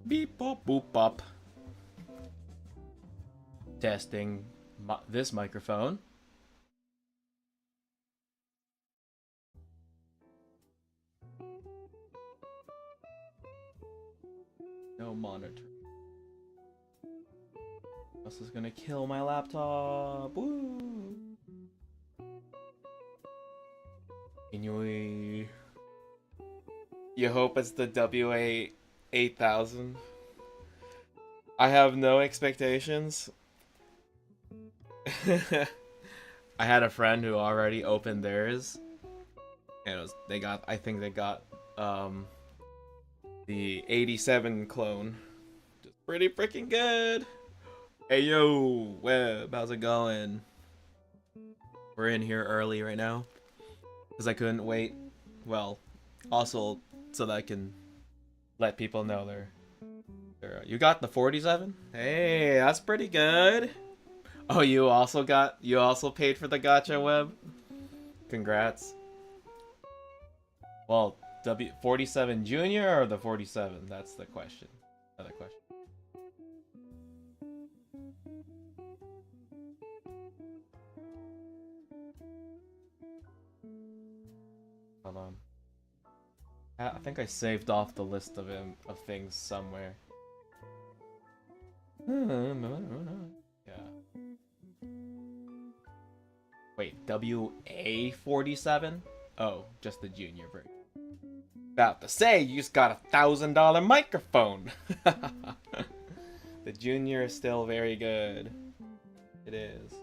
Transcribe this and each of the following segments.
Beep bop boop bop. Testing this microphone. No monitor. This is gonna kill my laptop. Woo! Anyway, you hope it's the WA 8000. I have no expectations. I had a friend who already opened theirs, and they got. I think they got the 87 clone. Just pretty freaking good. Hey yo, Web, how's it going? We're in here early right now because I couldn't wait. Well, also so that I can let people know they're you got the 47? Hey, that's pretty good. Oh, you also paid for the gacha, Web? Congrats. Well, W47 Junior or the 47? That's the question. Another question. Hold on. I think I saved off the list of things somewhere. Yeah. Wait, WA47? Oh, just the junior version. About to say, you just got $1,000 microphone. The junior is still very good. It is.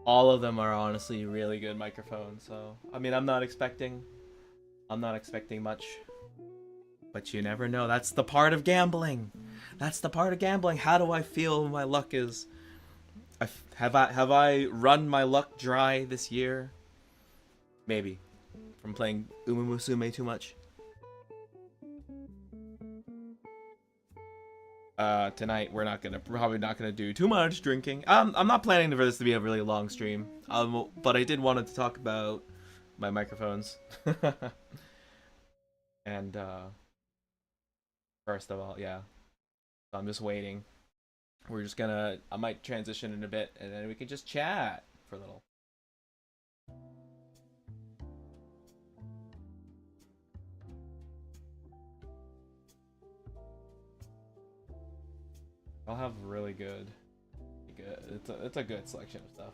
All of them are honestly really good microphones, so I mean I'm not expecting much. But you never know. That's the part of gambling. That's the part of gambling. How do I feel my luck is have I run my luck dry this year? Maybe. From playing Umumusume too much. Tonight we're probably not gonna do too much drinking. I'm not planning for this to be a really long stream. But I did want to talk about my microphones. And first of all, yeah. So I'm just waiting. I might transition in a bit, and then we can just chat for a little. I'll have really good. It's a good selection of stuff.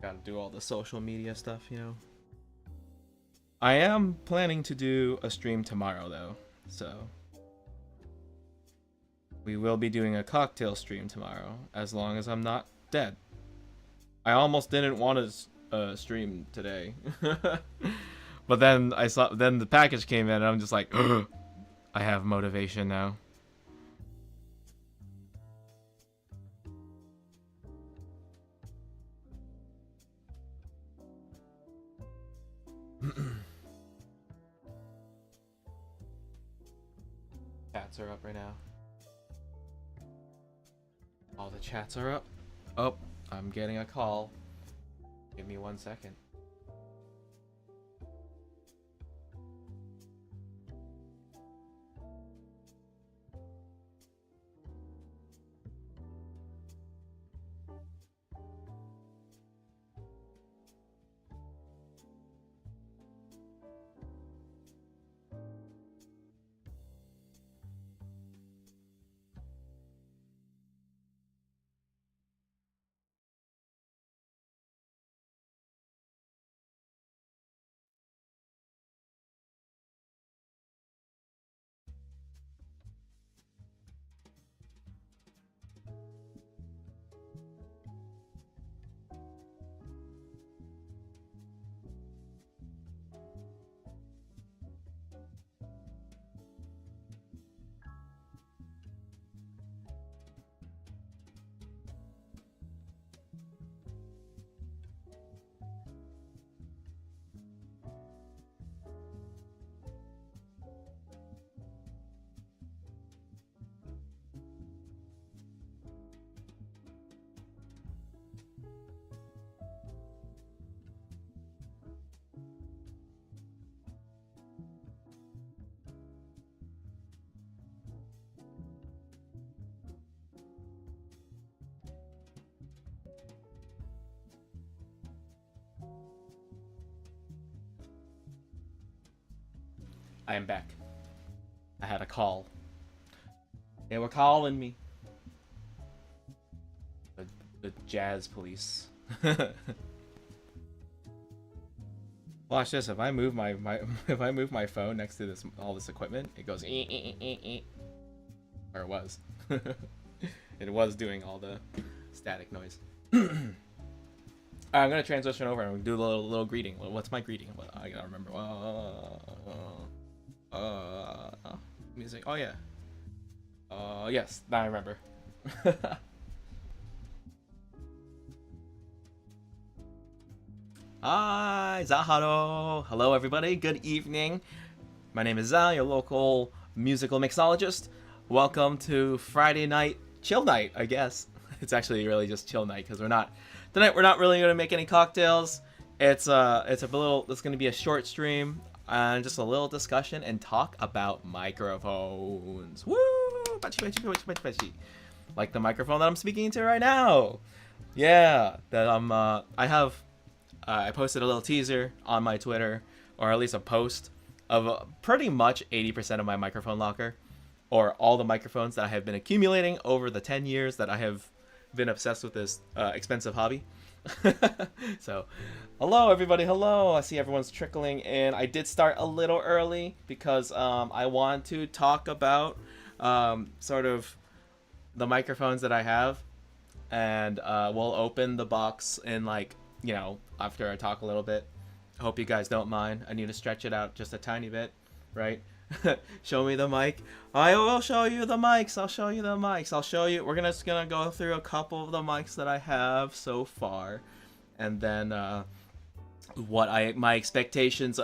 Gotta do all the social media stuff, you know. I am planning to do a stream tomorrow, though, so we will be doing a cocktail stream tomorrow, as long as I'm not dead. I almost didn't want to stream today, but then then the package came in, and I'm just like, I have motivation now. Chats are up right now. All the chats are up. Oh, I'm getting a call. Give me 1 second. I am back. I had a call. They were calling me. The jazz police. Watch this. If I move my if I move my phone next to all this equipment, it goes. Or it was. It was doing all the static noise. I'm gonna transition over and do a little greeting. What's my greeting? I gotta remember. Music. Oh yeah. Yes. Now I remember. Hi, Zaharo. Hello, everybody. Good evening. My name is Zal, your local musical mixologist. Welcome to Friday night chill night, I guess. It's actually really just chill night because tonight we're not really gonna make any cocktails. It's gonna be a short stream and just a little discussion and talk about microphones. Woo! Like the microphone that I'm speaking into right now. Yeah, that I posted a little teaser on my Twitter, or at least a post of pretty much 80% of my microphone locker, or all the microphones that I have been accumulating over the 10 years that I have been obsessed with this expensive hobby. So, hello everybody, hello. I see everyone's trickling in. I did start a little early because I want to talk about sort of the microphones that I have, and we'll open the box in after I talk a little bit. I hope you guys don't mind. I need to stretch it out just a tiny bit, right? Show me the mic. I will show you the mics. I'll show you the mics. I'll show you. We're just gonna go through a couple of the mics that I have so far, and then my expectations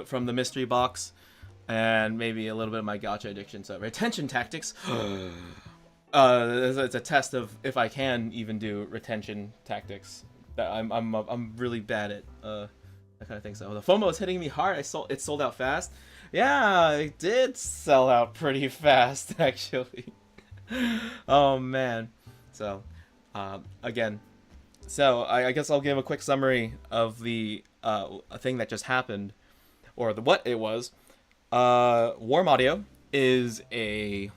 from the mystery box, and maybe a little bit of my gacha addiction. So retention tactics. It's a test of if I can even do retention tactics. I'm really bad at that kind of thing. So the FOMO is hitting me hard. It sold out fast. Yeah, it did sell out pretty fast actually. Oh man. So again, so I guess I'll give a quick summary of the thing that just happened, or what it was. Warm Audio is a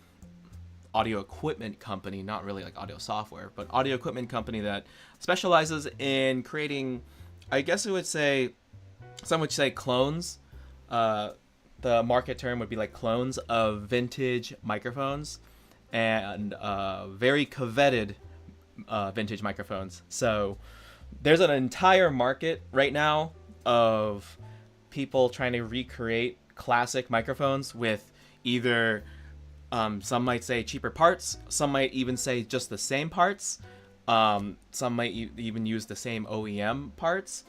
audio equipment company, not really like audio software, but audio equipment company that specializes in creating, I guess some would say clones. The market term would be like clones of vintage microphones, and very coveted vintage microphones. So there's an entire market right now of people trying to recreate classic microphones with either some might say cheaper parts, some might even say just the same parts, some might even use the same OEM parts,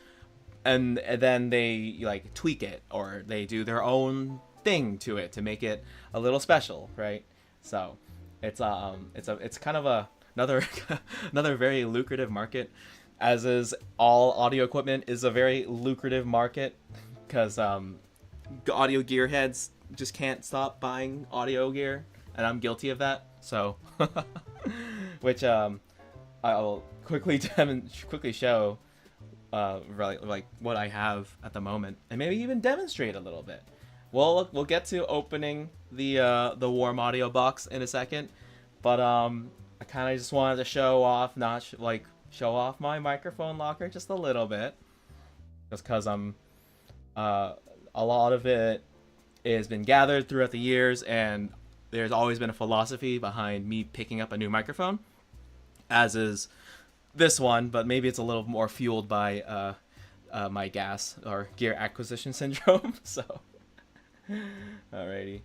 and then they like tweak it, or they do their own thing to it to make it a little special, right? So it's kind of another very lucrative market, as is all audio equipment is a very lucrative market, because audio gearheads just can't stop buying audio gear, and I'm guilty of that. So which I'll quickly show like what I have at the moment, and maybe even demonstrate a little bit. We'll get to opening the Warm Audio box in a second, but I kind of just wanted to show off my microphone locker just a little bit, just because a lot of it has been gathered throughout the years, and there's always been a philosophy behind me picking up a new microphone, as is this one, but maybe it's a little more fueled by my gas or gear acquisition syndrome. So alrighty,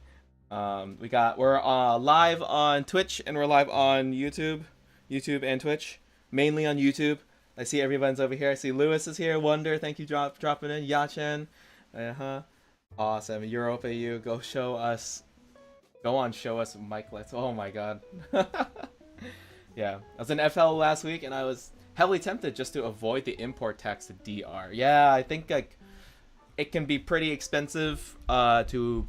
we're live on Twitch, and we're live on YouTube and Twitch, mainly on YouTube. I see everyone's over here. I see Lewis is here. Wonder, thank you dropping in. Yachen, awesome. Europa, you go show us Mike. Let's. Oh my god. Yeah, I was in FL last week, and I was heavily tempted just to avoid the import tax to DR. Yeah, I think like it can be pretty expensive to,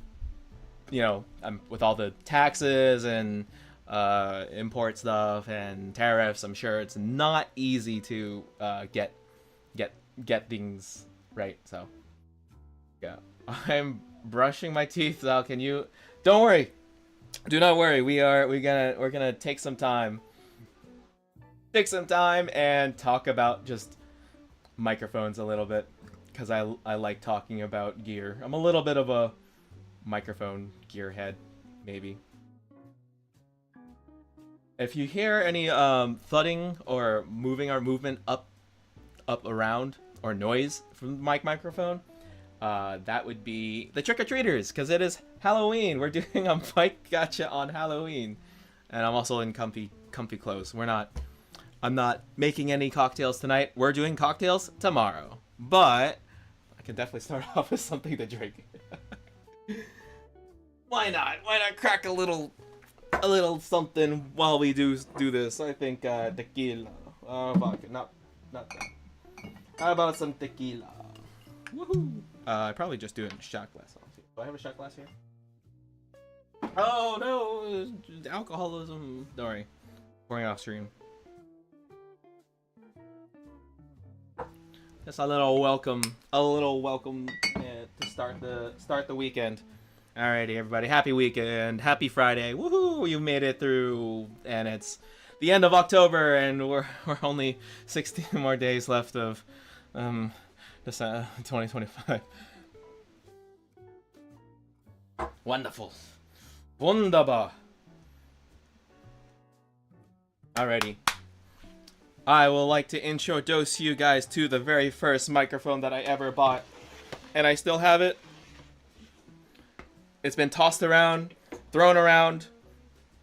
with all the taxes and import stuff and tariffs. I'm sure it's not easy to get things right. So yeah, brushing my teeth out. Can you? Don't worry. Do not worry. We're gonna take some time. Take some time and talk about just microphones a little bit, because I like talking about gear. I'm a little bit of a microphone gearhead, maybe. If you hear any thudding or movement up around, or noise from the microphone, that would be the trick-or-treaters, because it is Halloween. We're doing a bike gotcha on Halloween. And I'm also in comfy clothes. I'm not making any cocktails tonight. We're doing cocktails tomorrow. But I can definitely start off with something to drink. Why not? Why not crack a little something while we do this? I think tequila. Vodka. Not that. How about some tequila? Woohoo! I probably just do it in a shot glass. Do I have a shot glass here? Oh no! Alcoholism. Don't worry. Pouring off stream. Just a little welcome to start the weekend. Alrighty, everybody. Happy weekend. Happy Friday. Woohoo! You made it through, and it's the end of October, and we're only 16 more days left of 2025. Wonderful. Wunderbar. Alrighty. I would like to introduce you guys to the very first microphone that I ever bought. And I still have it. It's been tossed around, thrown around,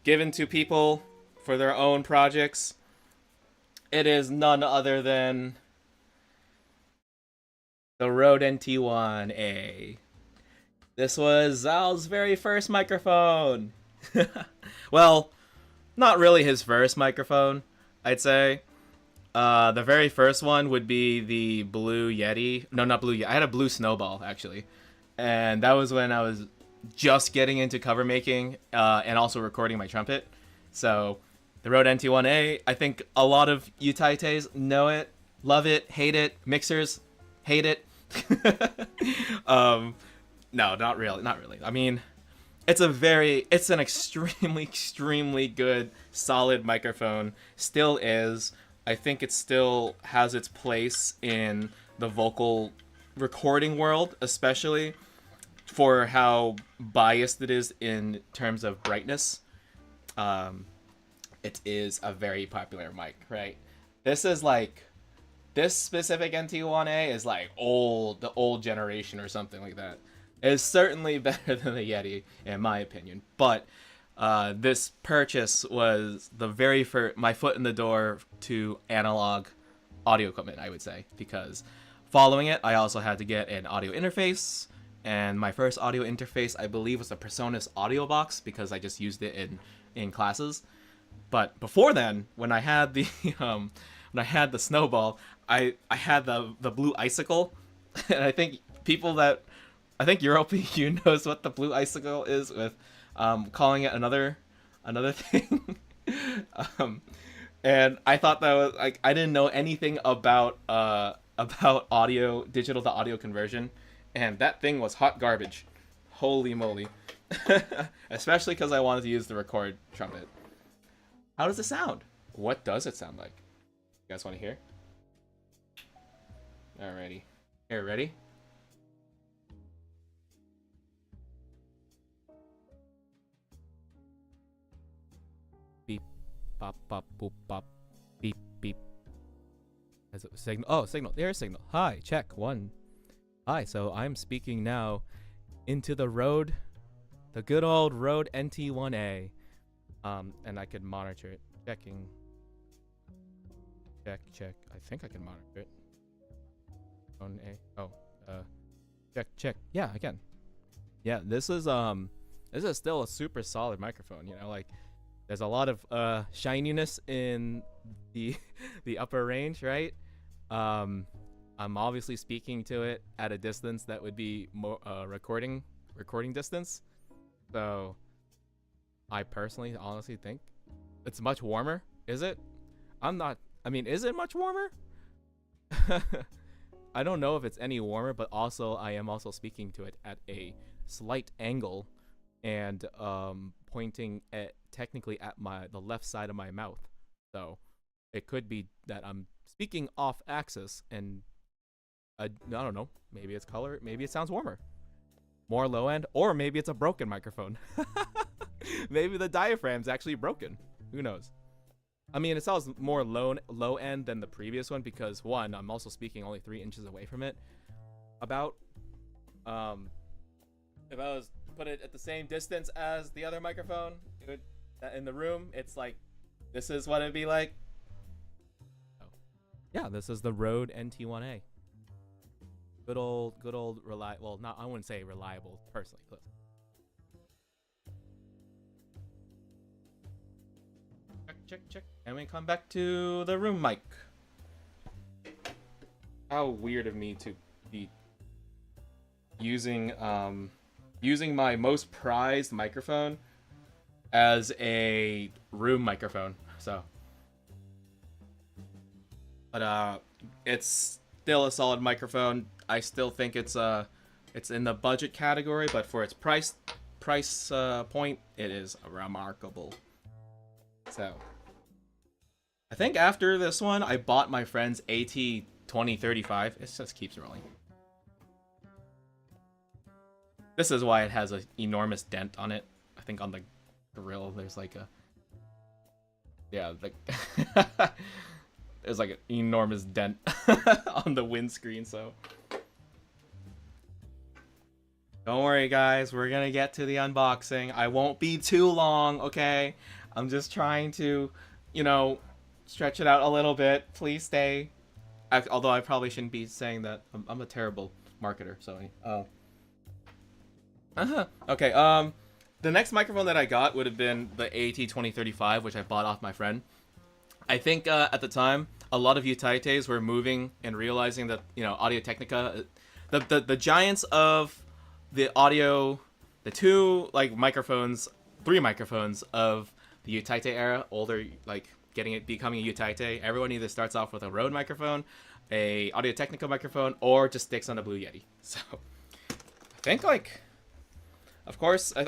given to people for their own projects. It is none other than the Rode NT1A. This was Zal's very first microphone. Well, not really his first microphone, I'd say. The very first one would be the Blue Yeti. No, not Blue Yeti. I had a Blue Snowball, actually. And that was when I was just getting into cover making and also recording my trumpet. So the Rode NT1A, I think a lot of you Taites know it, love it, hate it. Mixers, hate it. No, not really. I mean, it's an extremely good, solid microphone. Still is. I think it still has its place in the vocal recording world, especially for how biased it is in terms of brightness. It is a very popular mic, right? This specific NT1A is like the old generation or something like that. It's certainly better than the Yeti, in my opinion. But this purchase was the very first, my foot in the door to analog audio equipment, I would say. Because following it, I also had to get an audio interface. And my first audio interface, I believe, was the Presonus Audio Box, because I just used it in classes. But before then, when I had the Snowball, I had the Blue Icicle. And I think Europe knows what the Blue Icicle is, with calling it another thing. And I thought that was like, I didn't know anything about audio, digital to audio conversion, and that thing was hot garbage. Holy moly. Especially because I wanted to use the record trumpet. How does it sound? What does it sound like? You guys want to hear? Alrighty. Here, ready? Beep, pop, pop, boop, pop, beep, beep. As a signal. Oh, signal. There's signal. Hi, check. 1. Hi, so I'm speaking now into the good old Rode NT1A. And I could monitor it. Checking. Check. I think I can monitor it. Check. Yeah, I can. Yeah, this is still a super solid microphone, you know, like there's a lot of shininess in the upper range, right? I'm obviously speaking to it at a distance that would be more recording distance. So I personally honestly think it's much warmer. Is it? Is it much warmer? I don't know if it's any warmer, but also I am also speaking to it at a slight angle and pointing at technically at the left side of my mouth. So it could be that I'm speaking off axis, and I don't know. Maybe it's color. Maybe it sounds warmer, more low end, or maybe it's a broken microphone. Maybe the diaphragm's actually broken. Who knows? I mean, it sounds more low end than the previous one because one, I'm also speaking only 3 inches away from it. About if I was put it at the same distance as the other microphone, in the room, it's like this is what it'd be like. Oh, yeah, this is the Rode NT1A. Good old reliable. Well, not I wouldn't say reliable personally. Close. Check. And we come back to the room mic. How weird of me to be using my most prized microphone as a room microphone. So, but it's still a solid microphone. I still think it's in the budget category, but for its price point, it is remarkable. So, I think after this one, I bought my friend's AT2035. It just keeps rolling. This is why it has an enormous dent on it. I think on the grill, there's like a... Yeah, like... there's like an enormous dent on the windscreen, so... Don't worry, guys. We're gonna get to the unboxing. I won't be too long, okay? I'm just trying to, stretch it out a little bit. Please stay. Although I probably shouldn't be saying that. I'm a terrible marketer, so... Okay, the next microphone that I got would have been the AT2035, which I bought off my friend. I think, at the time, a lot of Utaites were moving and realizing that, Audio-Technica... The giants of the audio... The two, microphones... 3 microphones of the Utaite era, older, becoming a Utaite. Everyone either starts off with a Rode microphone, a Audio-Technica microphone, or just sticks on a Blue Yeti. So, I think, of course, I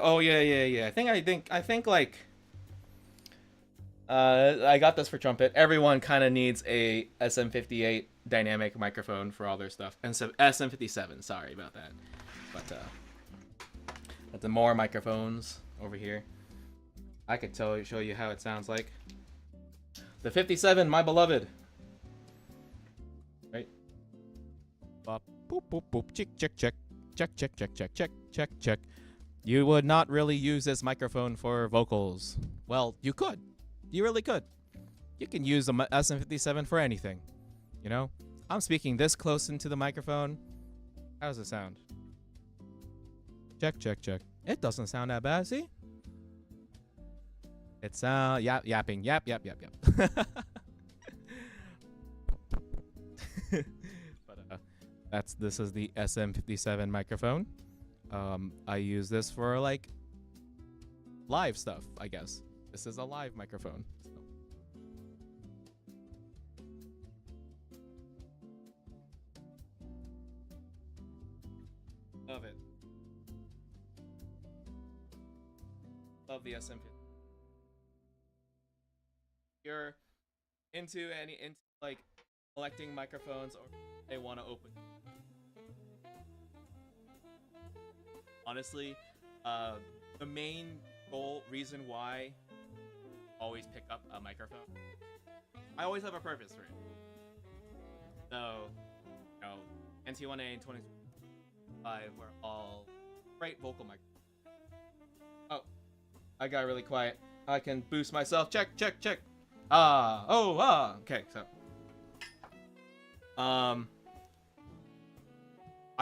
got this for trumpet. Everyone kind of needs a SM58 dynamic microphone for all their stuff. And so SM57, sorry about that. But the more microphones over here. I could show you how it sounds like. The 57, my beloved. Right? Boop, boop, boop. Check. You would not really use this microphone for vocals. Well, you could. You really could. You can use a SM57 for anything. I'm speaking this close into the microphone. How does it sound? Check. It doesn't sound that bad, see? It's yapping. Yap. But this is the SM57 microphone. I use this for live stuff, I guess. This is a live microphone. Love it. Love the SM57. You're into collecting microphones, or they want to open. Honestly, the main reason why I always pick up a microphone, I always have a purpose for it. So, NT1A and 25 were all great vocal microphones. Oh, I got really quiet. I can boost myself. Check. Okay, so. I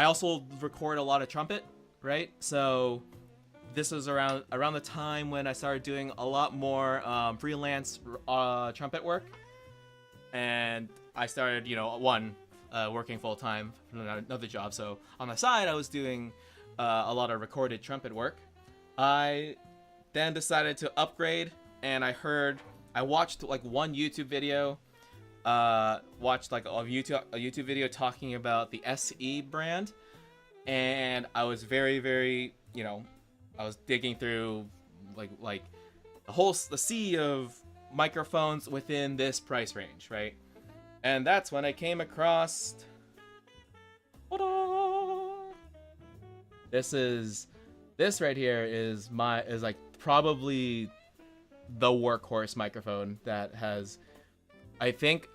also record a lot of trumpet, right? So this is around the time when I started doing a lot more freelance trumpet work, and I started, working full time from another job. So on the side, I was doing a lot of recorded trumpet work. I then decided to upgrade, and I watched one YouTube video. Watched a YouTube video talking about the SE brand, and I was very, very you know, I was digging through like the sea of microphones within this price range, right? And that's when I came across. Ta-da! This right here is like probably the workhorse microphone that has, I think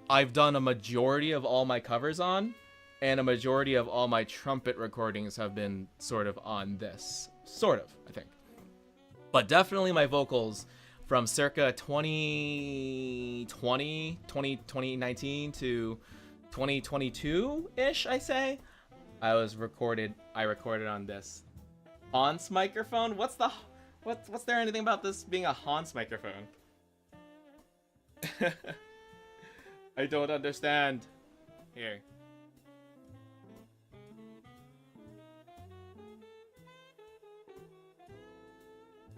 I've done a majority of all my covers on, and a majority of all my trumpet recordings have been sort of on this. Sort of, I think. But definitely my vocals from circa 2019 to 2022-ish, I say. I recorded on this Hans microphone. What's there anything about this being a Hans microphone? I don't understand. Here.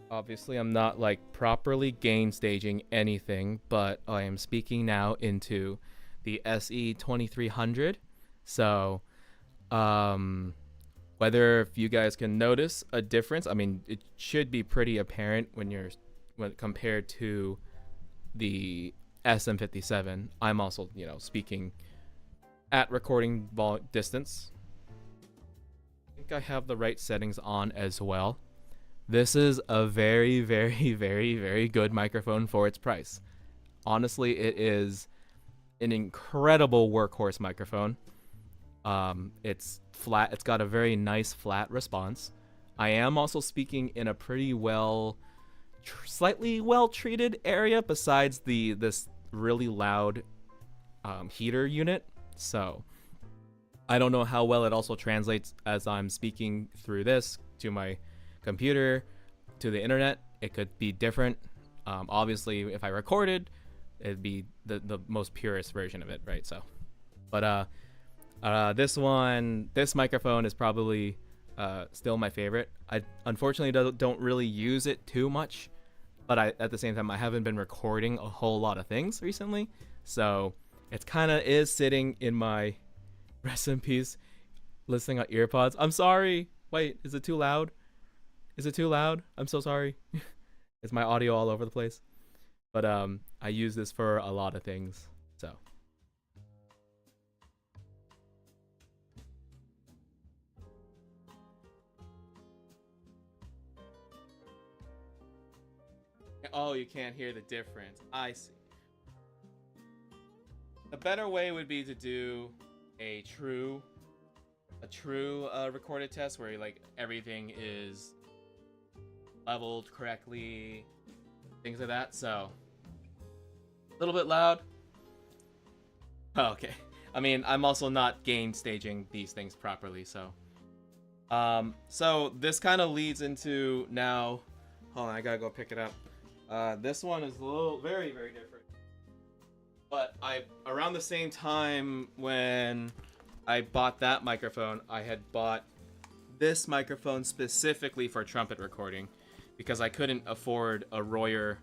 Obviously, I'm not like properly gain staging anything, but I am speaking now into the SE 2300. So, whether if you guys can notice a difference, I mean, it should be pretty apparent when compared to the SM57. I'm also, speaking at recording distance. I think I have the right settings on as well. This is a very, very, very, very good microphone for its price. Honestly, it is an incredible workhorse microphone. It's flat. It's got a very nice flat response. I am also speaking in a pretty slightly well-treated area besides this really loud heater unit. So I don't know how well it also translates as I'm speaking through this to my computer, to the internet. It could be different. Obviously, if I recorded, it'd be the most purest version of it, right? So, but this microphone is probably still my favorite. I unfortunately don't really use it too much, but at the same time, I haven't been recording a whole lot of things recently, so it's kind of is sitting in my rest in peace listening on earpods. I'm sorry. Wait, is it too loud? Is it too loud? I'm so sorry. Is my audio all over the place? But I use this for a lot of things. So oh, you can't hear the difference. I see. A better way would be to do a true recorded test where like everything is leveled correctly, things like that. So a little bit loud. Oh, okay. I mean, I'm also not gain staging these things properly, so so this kind of leads into now. Hold on, I gotta go pick it up. This one is a little very, very different. But around the same time when I bought that microphone, I had bought this microphone specifically for trumpet recording because I couldn't afford a Royer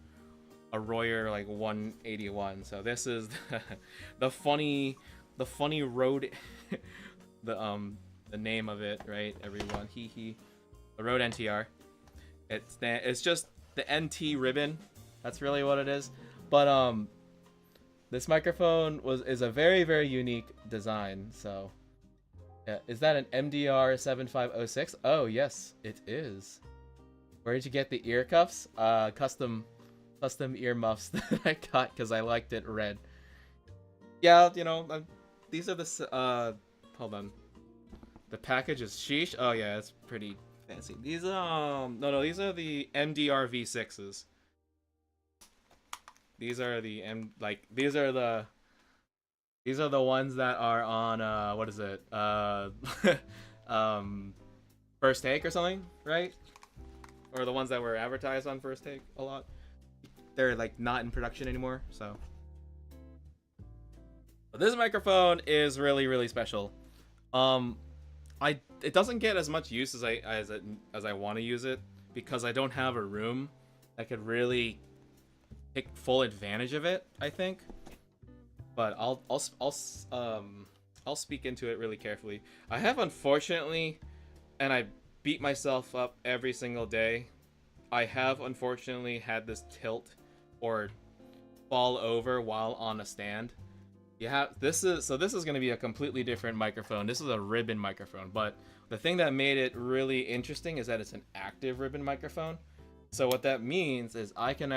like 181. So this is the funny Rode the name of it, right? Everyone, the Rode NTR. It's just the NT ribbon. That's really what it is. But this microphone is a very, very unique design. So yeah, is that an MDR 7506? Oh yes, it is. Where did you get the ear cuffs? Custom ear muffs that I got because I liked it red. Yeah, these are the hold on. The package is sheesh. Oh yeah, it's pretty fancy. These no, these are the MDR V6s. These are the these are the ones that are on what is it? First Take or something, right? Or the ones that were advertised on First Take a lot. They're like not in production anymore, so. But this microphone is really, really special. It doesn't get as much use as I want to use it because I don't have a room that could really take full advantage of it, I think. But I'll speak into it really carefully. I have unfortunately, and beat myself up every single day. I have unfortunately had this tilt or fall over while on a stand. This is going to be a completely different microphone. This is a ribbon microphone, but the thing that made it really interesting is that it's an active ribbon microphone. So what that means is I can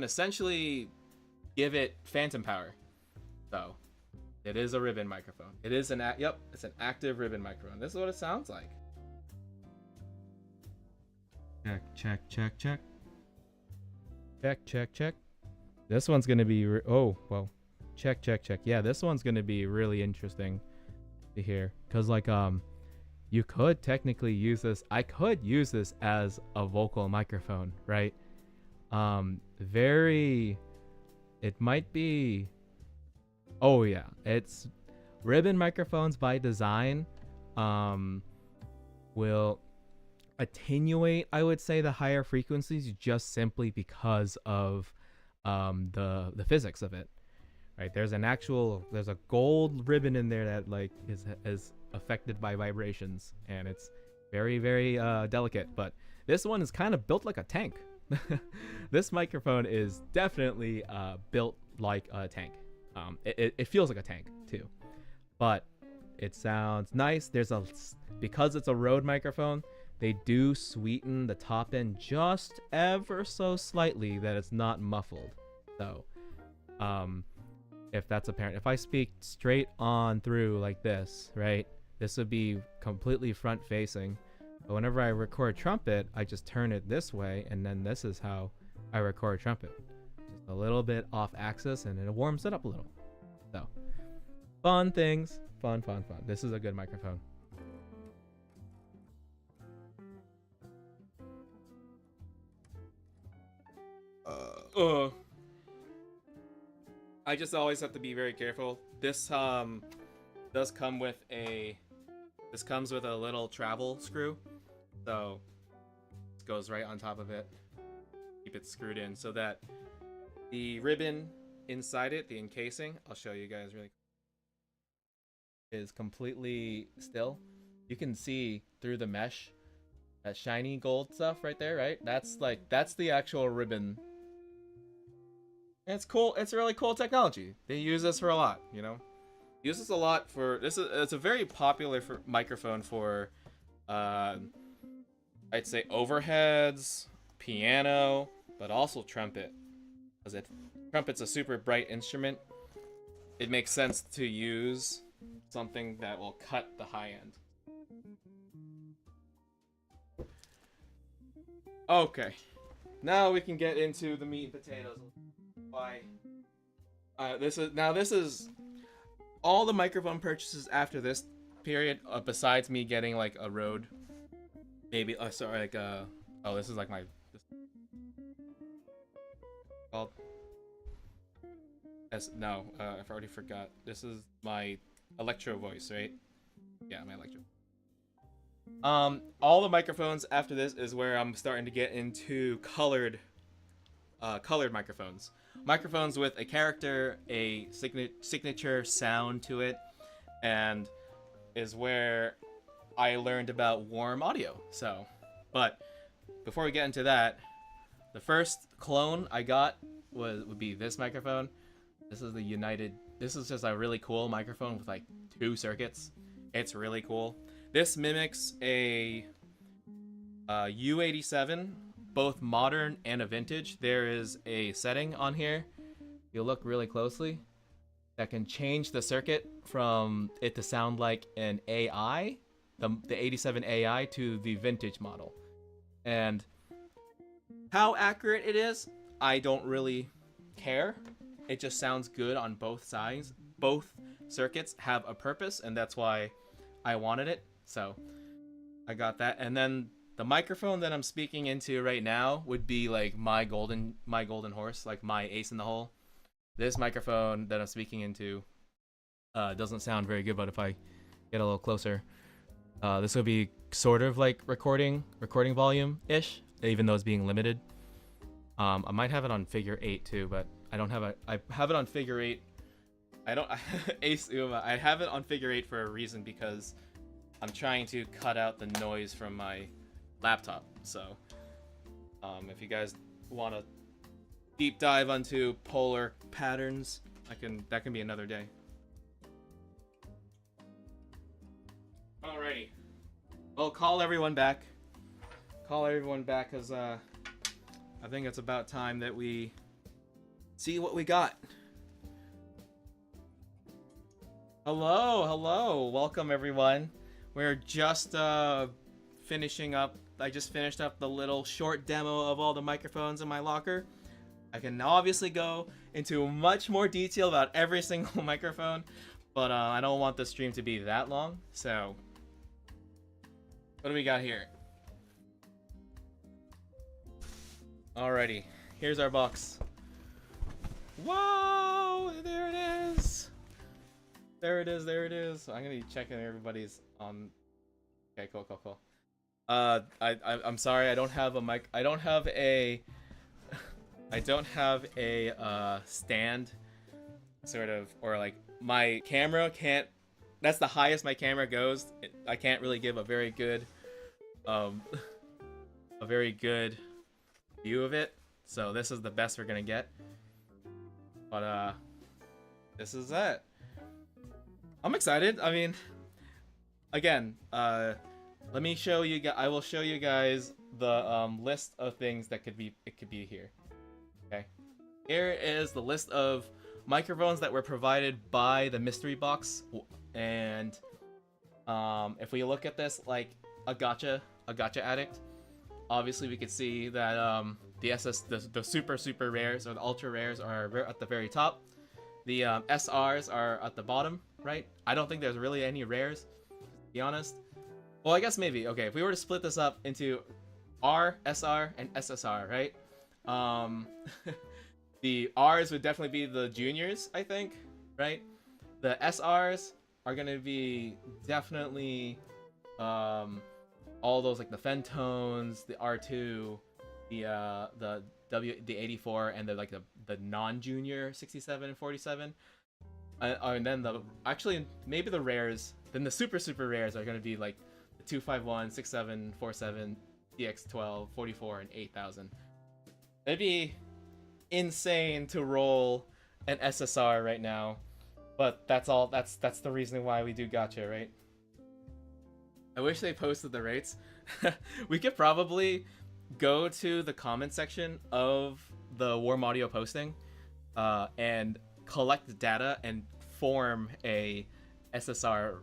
essentially give it phantom power. So it is a ribbon microphone. It is it's an active ribbon microphone. This is what it sounds like. Check, check, check, check. Check, check, check. This one's gonna be check, check, check. Yeah, this one's gonna be really interesting to hear, because like you could technically use this. I could use this as a vocal microphone, right? It might be. Oh yeah, it's ribbon microphones by design. Will attenuate, I would say, the higher frequencies just simply because of the physics of it, right? There's a gold ribbon in there that like is affected by vibrations, and it's very, very delicate. But this one is kind of built like a tank. This microphone is definitely built like a tank. It feels like a tank too, but it sounds nice. Because it's a Rode microphone, they do sweeten the top end just ever so slightly that it's not muffled. So, if that's apparent, if I speak straight on through like this, right, this would be completely front facing. But whenever I record trumpet, I just turn it this way, and then this is how I record trumpet. Just a little bit off axis, and it warms it up a little. So, fun things. Fun. This is a good microphone. I just always have to be very careful. This does come with a little travel screw, so it goes right on top of it. Keep it screwed in so that the ribbon inside it, the encasing, I'll show you guys really quick, is completely still. You can see through the mesh, that shiny gold stuff right there, right? That's the actual ribbon. And it's cool. It's really cool technology. They use this for a lot, you know. Use this a lot for it's a very popular microphone for I'd say overheads, piano, but also trumpet. Because trumpet's a super bright instrument. It makes sense to use something that will cut the high end. Okay, now we can get into the meat and potatoes. Why? This is all the microphone purchases after this period. Besides me getting like a Rode, maybe. This is like my. Called. I've already forgot. This is my Electro voice, right? Yeah, my Electro. All the microphones after this is where I'm starting to get into colored microphones. Microphones with a character, a signature sound to it, and is where I learned about warm audio. So, but before we get into that, the first clone I got would be this microphone. This is this is just a really cool microphone with like 2 circuits. It's really cool. This mimics a U87, both modern and a vintage. There is a setting on here, if you look really closely, that can change the circuit from it to sound like an AI, the 87 AI, to the vintage model. And how accurate it is, I don't really care. It just sounds good on both sides. Both circuits have a purpose, and that's why I wanted it. So I got that. And then the microphone that I'm speaking into right now would be like my golden horse, like my ace in the hole. This microphone that I'm speaking into doesn't sound very good, but if I get a little closer, this would be sort of like recording volume ish, even though it's being limited. I might have it on figure 8 too, but I have it on figure 8. I have it on figure 8 for a reason, because I'm trying to cut out the noise from my laptop. So, if you guys want to deep dive onto polar patterns, that can be another day. Alrighty. Well, call everyone back. Call everyone back, because I think it's about time that we see what we got. Hello. Welcome, everyone. We're just finishing up. I just finished up the little short demo of all the microphones in my locker. I can obviously go into much more detail about every single microphone, but I don't want the stream to be that long. So, what do we got here? Alrighty, here's our box. Whoa, there it is. There it is. I'm gonna be checking everybody's on. Okay, cool. I'm sorry, I don't have a mic. I don't have a stand, sort of, or like my camera can't. That's the highest my camera goes. I can't really give a very good view of it. So this is the best we're gonna get. But this is it. I'm excited. I mean, again, let me show you guys. I will show you guys the list of things that could be here. Okay, here is the list of microphones that were provided by the mystery box, and if we look at this like a gotcha addict, obviously we could see that the super rares or the ultra rares are at the very top. The SRs are at the bottom, right? I don't think there's really any rares, to be honest. Well, I guess maybe. Okay, if we were to split this up into R, SR, and SSR, right? The R's would definitely be the juniors, I think, right? The SRs are gonna be definitely all those like the Fentones, the R2, the 84, and the non-junior 67 and 47. And then maybe the rares. Then the super rares are gonna be like the 251, 67, 47, DX12, 44, and 8000. That'd be insane to roll an SSR right now, but that's all. That's the reason why we do gotcha, right? I wish they posted the rates. We could probably go to the comment section of the Warm Audio posting and collect data and form a SSR,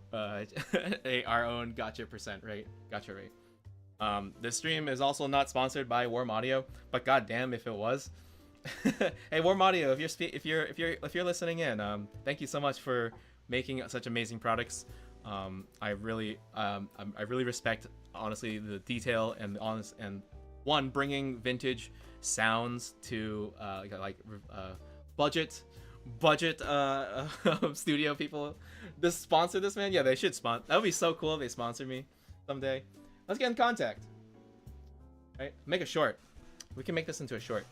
our own gotcha rate. This stream is also not sponsored by Warm Audio, but goddamn if it was. Hey, Warm Audio, if you're listening in, thank you so much for making such amazing products. I really respect, honestly, the detail and bringing vintage sounds to budget studio people. This sponsor this, man. Yeah, they should sponsor. That would be so cool if they sponsor me someday. Let's get in contact. Right, make a short. We can make this into a short,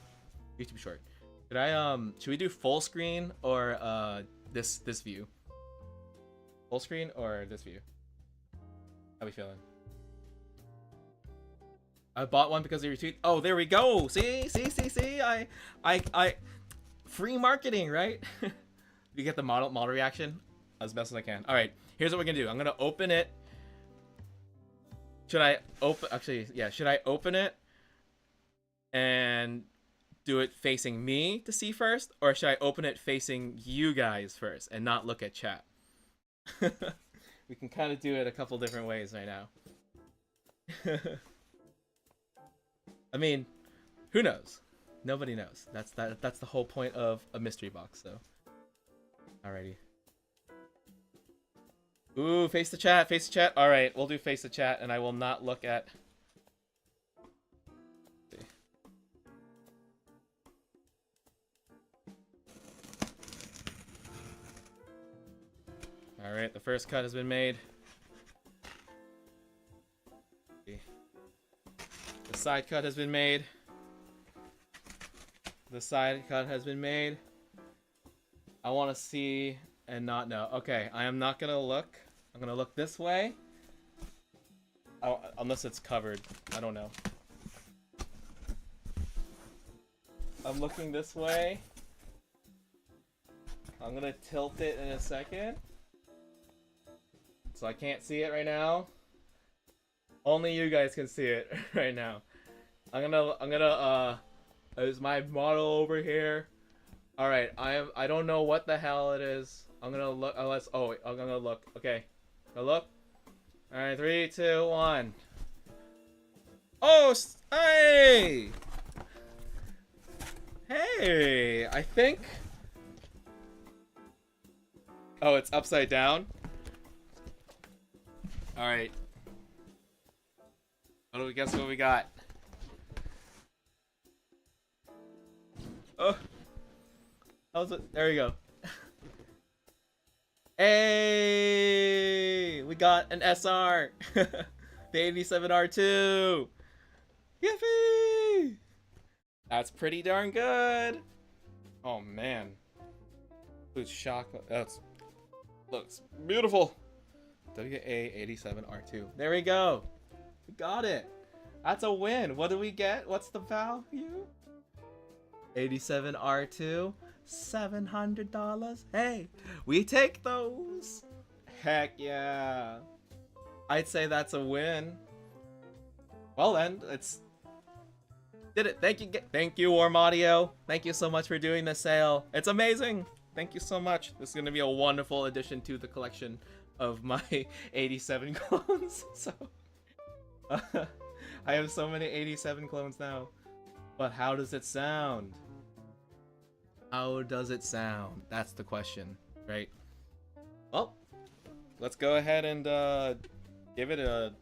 YouTube short. Should we do full screen or this view? Full screen or this view? How we feeling? I bought one because they retweet. Oh, there we go. See. I free marketing, right? You get the model reaction as best as I can. All right, here's what we're gonna do. I'm gonna open it. Should I open it and do it facing me to see first, or should I open it facing you guys first and not look at chat? We can kind of do it a couple different ways right now. I mean, who knows? Nobody knows. That's the whole point of a mystery box, so. Alrighty. Ooh, face the chat. Alright, we'll do face the chat, and I will not look at... Alright, the first cut has been made. The side cut has been made. I want to see and not know. Okay, I am not going to look. I'm going to look this way. unless it's covered. I don't know. I'm looking this way. I'm gonna tilt it in a second. So I can't see it right now. Only you guys can see it right now. Is my model over here? All right, I don't know what the hell it is. I'm gonna look. I'm gonna look. Okay, go look. All right, 3, 2, 1. Oh, hey, hey. I think. Oh, it's upside down. All right. What do we guess? What we got? Oh, how's it? There we go. Hey, we got an SR, the 87R2. Yippee! That's pretty darn good. Oh man, includes shock. That's looks beautiful. WA87R2. There we go. We got it. That's a win. What do we get? What's the value? 87R2, $700. Hey, we take those. Heck yeah. I'd say that's a win. Well then, it's did it. Thank you, Warm Audio. Thank you so much for doing the sale. It's amazing. Thank you so much. This is gonna be a wonderful addition to the collection of my 87 clones. So I have so many 87 clones now. But how does it sound? How does it sound? That's the question, right? Well, let's go ahead and give it a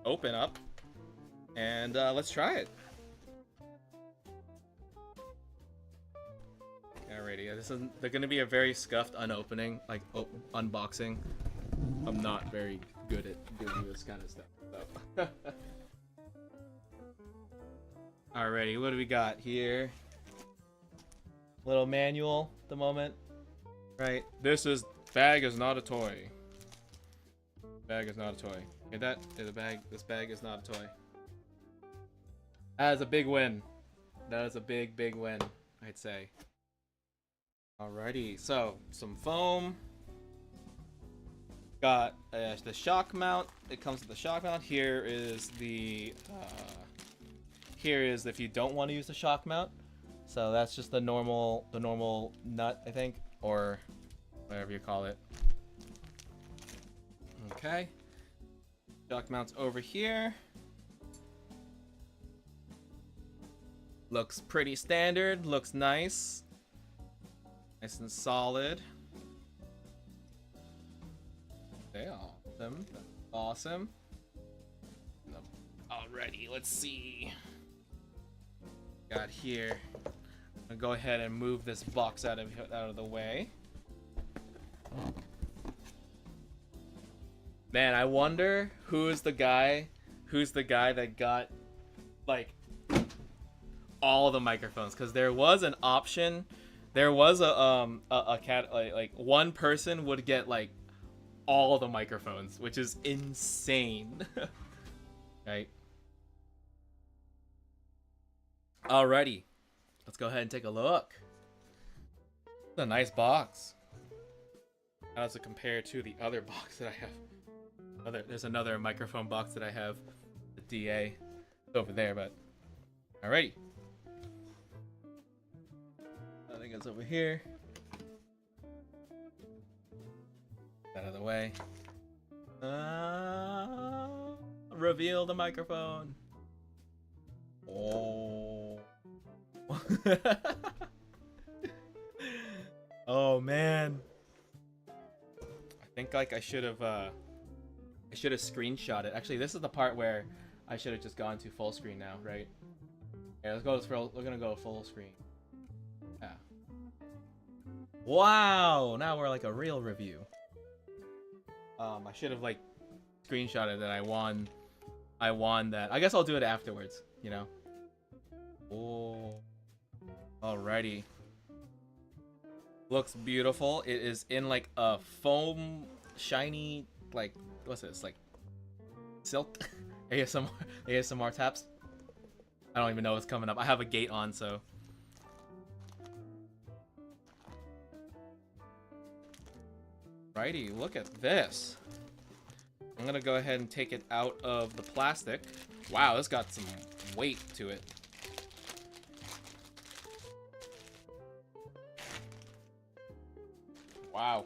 open up, and let's try it. Alrighty, this is they're gonna be a very scuffed unopening, like unboxing. I'm not very good at doing this kind of stuff. So. Alrighty, what do we got here? Little manual at the moment. Right. Bag is not a toy. Bag is not a toy. Okay, this bag is not a toy. That is a big win. That is a big win, I'd say. Alrighty, so some foam. Got the shock mount. It comes with the shock mount. Here is if you don't want to use the shock mount. So that's just the normal nut, I think, or whatever you call it. Okay. Shock mount's over here. Looks pretty standard. Looks nice. Nice and solid. Okay, awesome. Awesome. Alrighty, let's see. Got here. I'm gonna go ahead and move this box out of the way. Man, I wonder who's the guy that got like all the microphones, because there was an option. There was a cat like one person would get like all the microphones, which is insane. Right. Alrighty. Let's go ahead and take a look. It's a nice box. How does it compare to the other box that I have? There's another microphone box that I have. The DA. It's over there, but alrighty. I think it's over here. Out of the way. Reveal the microphone. Oh. Oh man. I think like I should have screenshot it. Actually, this is the part where I should have just gone to full screen now, right? Yeah, we're gonna go full screen. Yeah. Wow, now we're like a real review. I should have like screenshotted that I won that. I guess I'll do it afterwards, you know. Oh. Alrighty. Looks beautiful. It is in like a foam shiny, like, what's this? Like Silk. ASMR, ASMR taps. I don't even know what's coming up. I have a gate on, so. Righty, look at this. I'm gonna go ahead and take it out of the plastic. Wow, this got some weight to it. Wow.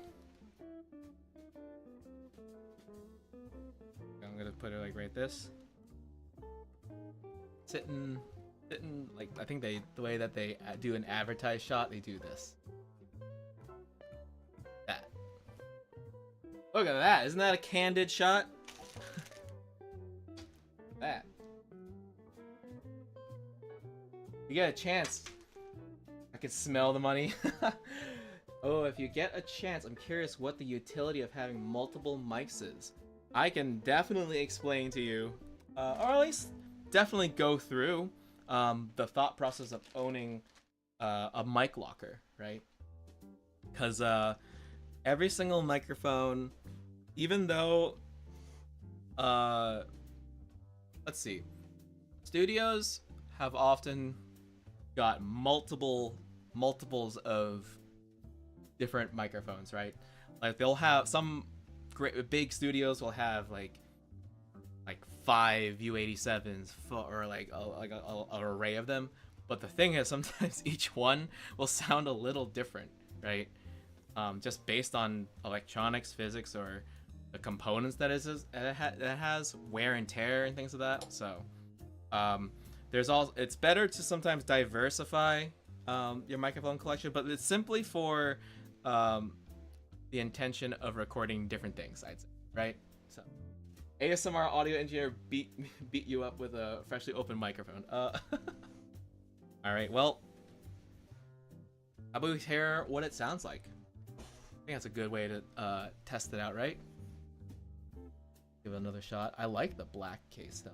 I'm gonna put it like right this. Sitting, like, I think the way that they do an advertised shot, they do this. That. Look at that, isn't that a candid shot? That. You get a chance. I can smell the money. Oh, if you get a chance, I'm curious what the utility of having multiple mics is. I can definitely explain to you, or at least definitely go through the thought process of owning a mic locker, right? Because every single microphone, even though, let's see, studios have often got multiples of different microphones, right? Like they'll have some big studios will have like 5 U87s or like an array of them. But the thing is, sometimes each one will sound a little different, right? Just based on electronics, physics, or the components that it has wear and tear and things like that. So it's better to sometimes diversify your microphone collection, but it's simply for the intention of recording different things, I'd say, right? So ASMR audio engineer beat you up with a freshly opened microphone. All right, well, how about we hear what it sounds like? I think that's a good way to test it out, right? Give it another shot. I like the black case though.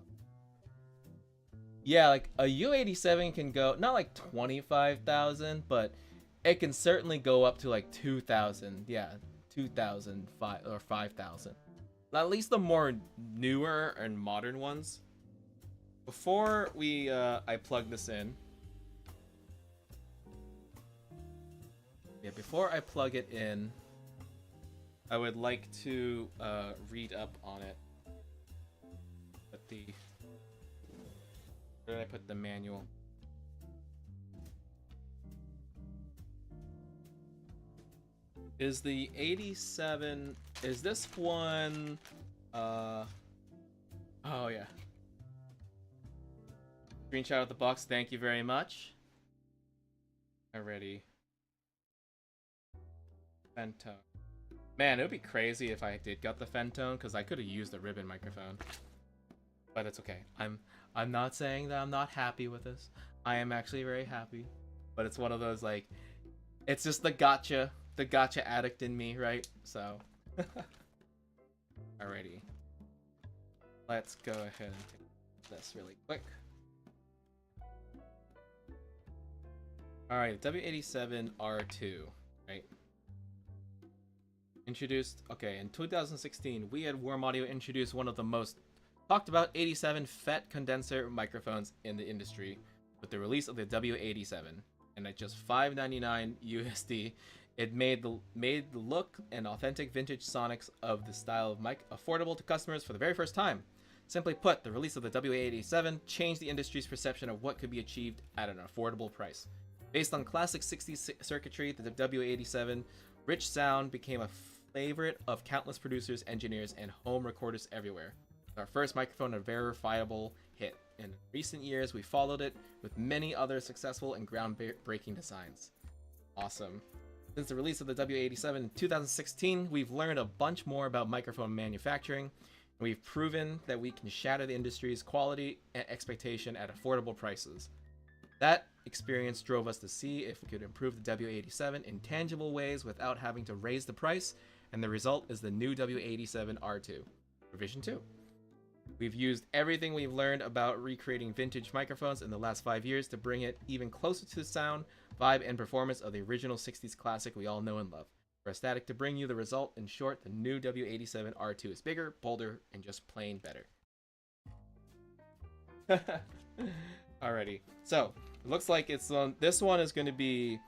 Yeah, like a U87 can go not like 25,000, but it can certainly go up to like 2,000. Yeah, 2,000 or 5,000. At least the more newer and modern ones. Before I plug this in. Yeah, before I plug it in, I would like to read up on it. Where did I put the manual? Is the 87, is this one, oh yeah. Screenshot of the box, thank you very much. Already. Fentone. Man, it would be crazy if I did got the Fentone, because I could have used the ribbon microphone. But it's okay. I'm not saying that I'm not happy with this. I am actually very happy. But it's one of those, like, it's just the gotcha addict in me, right? So, alrighty. Let's go ahead and take this really quick. Alright, W87R2, right? Introduced, okay, in 2016, we at Warm Audio introduced one of the most talked about 87 FET condenser microphones in the industry with the release of the W87. And at just $5.99 USD, it made the look and authentic vintage sonics of the style of mic affordable to customers for the very first time. Simply put, the release of the W87 changed the industry's perception of what could be achieved at an affordable price. Based on classic 60s circuitry, the W87 rich sound became a favorite of countless producers, engineers, and home recorders everywhere. Our first microphone, a verifiable hit. In recent years, we followed it with many other successful and groundbreaking designs. Awesome. Since the release of the W87 in 2016, we've learned a bunch more about microphone manufacturing, and we've proven that we can shatter the industry's quality and expectation at affordable prices. That experience drove us to see if we could improve the W87 in tangible ways without having to raise the price, and the result is the new W87R2, revision 2. We've used everything we've learned about recreating vintage microphones in the last 5 years to bring it even closer to the sound, vibe, and performance of the original 60s classic we all know and love. For Aesthetic to bring you the result, in short, the new W87R2 is bigger, bolder, and just plain better. Alrighty. So it looks like it's on. This one is going to be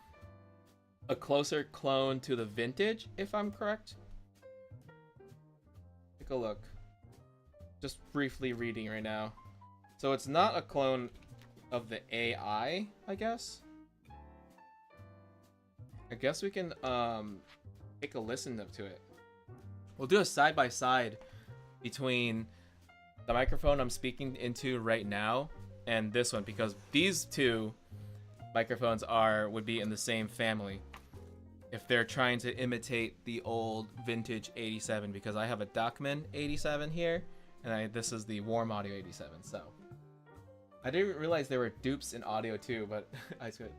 a closer clone to the vintage, if I'm correct. Take a look. Just briefly reading right now. So it's not a clone of the AI, I guess. I guess we can take a listen to it. We'll do a side by side between the microphone I'm speaking into right now and this one, because these two microphones would be in the same family if they're trying to imitate the old vintage 87, because I have a Dockman 87 here and this is the Warm Audio 87. So I didn't realize there were dupes in audio too, but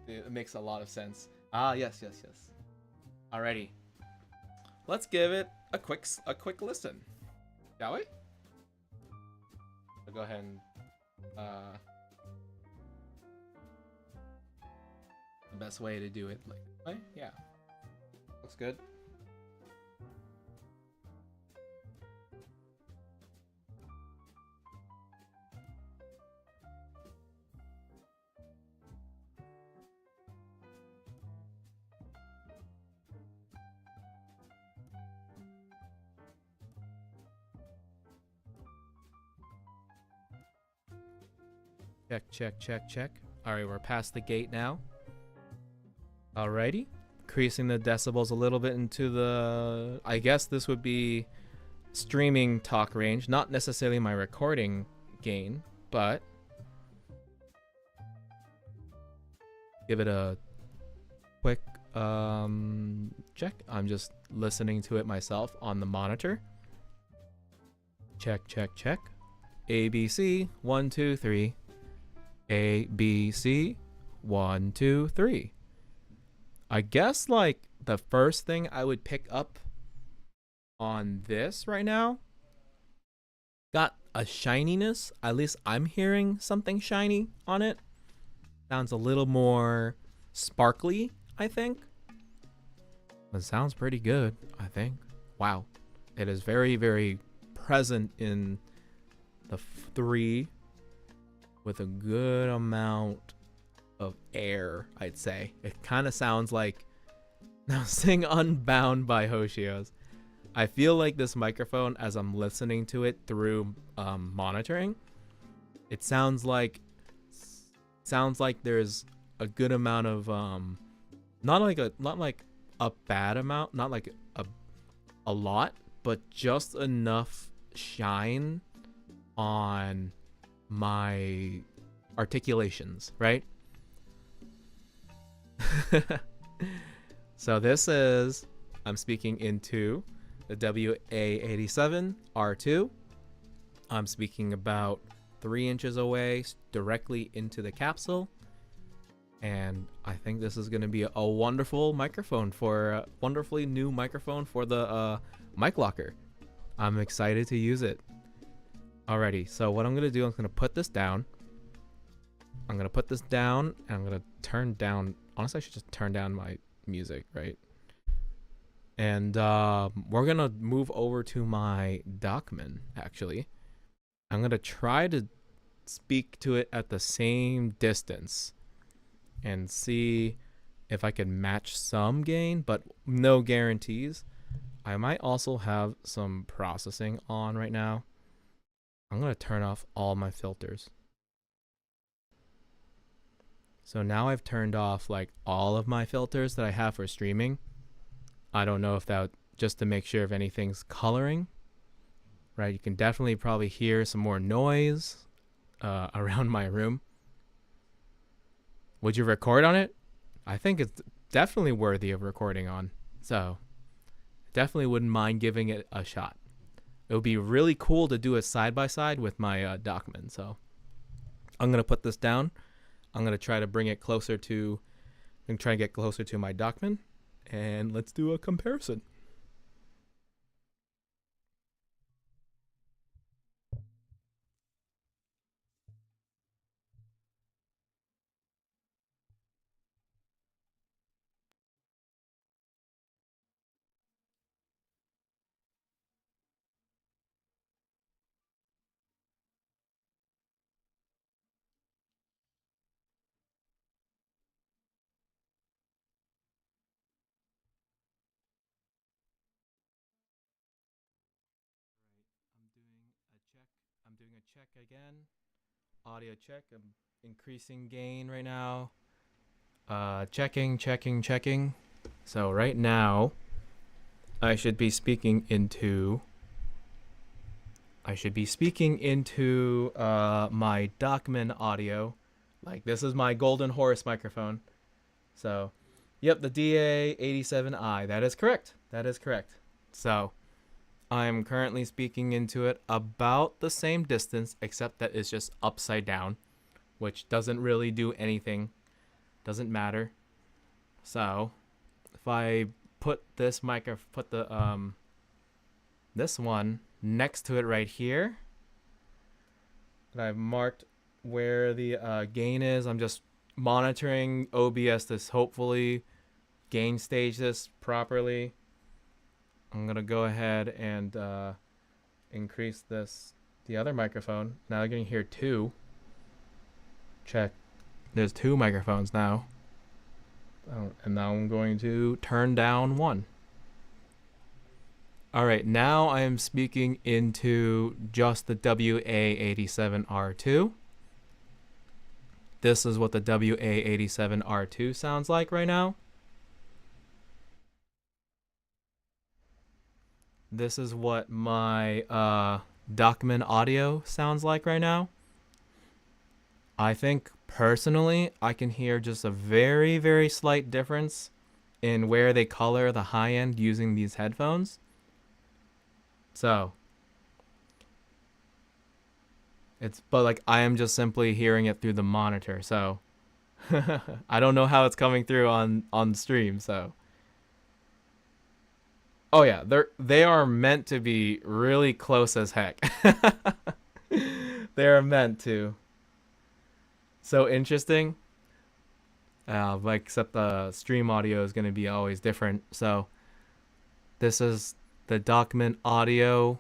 it makes a lot of sense. Ah, yes. Alrighty, let's give it a quick listen, shall we? So go ahead and the best way to do it, like, right? Yeah, looks good. Check. Alright, we're past the gate now. Alrighty. Increasing the decibels a little bit into the... I guess this would be streaming talk range. Not necessarily my recording gain, but... give it a quick check. I'm just listening to it myself on the monitor. Check. ABC 1 2 3. ABC 1 2 3. I guess like the first thing I would pick up on this right now, got a shininess. At least I'm hearing something shiny on it. Sounds a little more sparkly, I think. It sounds pretty good, I think. Wow. It is very, very present in the 3 with a good amount of air, I'd say. It kind of sounds like now sing Unbound by Hoshios. I feel like this microphone, as I'm listening to it through monitoring, it sounds like there's a good amount of not like a bad amount, not like a lot, but just enough shine on my articulations, right? So this is, I'm speaking into the WA87 R2. I'm speaking about 3 inches away directly into the capsule. And I think this is going to be a wonderful microphone for a wonderfully new microphone for the mic locker. I'm excited to use it. Alrighty, so what I'm going to do, I'm going to put this down. And I'm going to turn down, honestly I should just turn down my music, right? And we're going to move over to my Dockman, actually. I'm going to try to speak to it at the same distance and see if I can match some gain, but no guarantees. I might also have some processing on right now. I'm going to turn off all my filters. So now I've turned off like all of my filters that I have for streaming. I don't know if that, just to make sure if anything's coloring, right? You can definitely probably hear some more noise around my room. Would you record on it? I think it's definitely worthy of recording on. So definitely wouldn't mind giving it a shot. It would be really cool to do it side by side with my Dockman. So I'm going to put this down. I'm going to try to bring it closer to, I'm going to try to get closer to my Dockman, and let's do a comparison. a check again. Audio check. I'm increasing gain right now. Checking. So right now, I should be speaking into my Dockman audio. Like, this is my Golden Horse microphone. So, yep, the DA87i. That is correct. So, I'm currently speaking into it about the same distance, except that it's just upside down, which doesn't really do anything. Doesn't matter. So, if I put this this one next to it right here, and I've marked where the gain is. I'm just monitoring OBS to hopefully gain stage this properly. I'm gonna go ahead and increase the other microphone. Now you're gonna hear two. Check. There's two microphones now. And now I'm going to turn down one. Alright, now I am speaking into just the WA87R2. This is what the WA87R2 sounds like right now. This is what my Dockman audio sounds like right now. I think personally I can hear just a very, very slight difference in where they color the high end using these headphones. So but like I am just simply hearing it through the monitor. So I don't know how it's coming through on stream. So oh yeah, they are meant to be really close as heck. They are meant to. So interesting. Like, except the stream audio is going to be always different. So this is the Dockman audio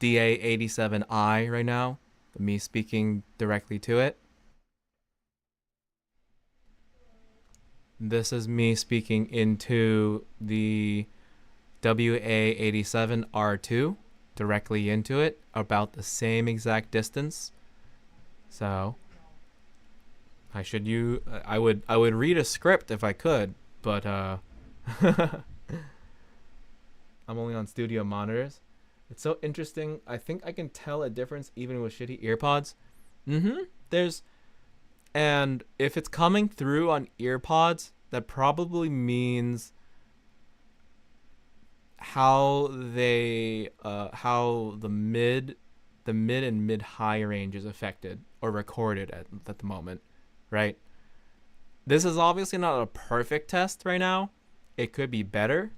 DA87i right now. Me speaking directly to it. This is me speaking into the WA87R2 directly into it, about the same exact distance. So I would read a script if I could, but I'm only on studio monitors. It's so interesting. I think I can tell a difference even with shitty earpods. And if it's coming through on earpods, that probably means how the mid and mid high range is affected or recorded at the moment, right? This is obviously not a perfect test right now. It could be better,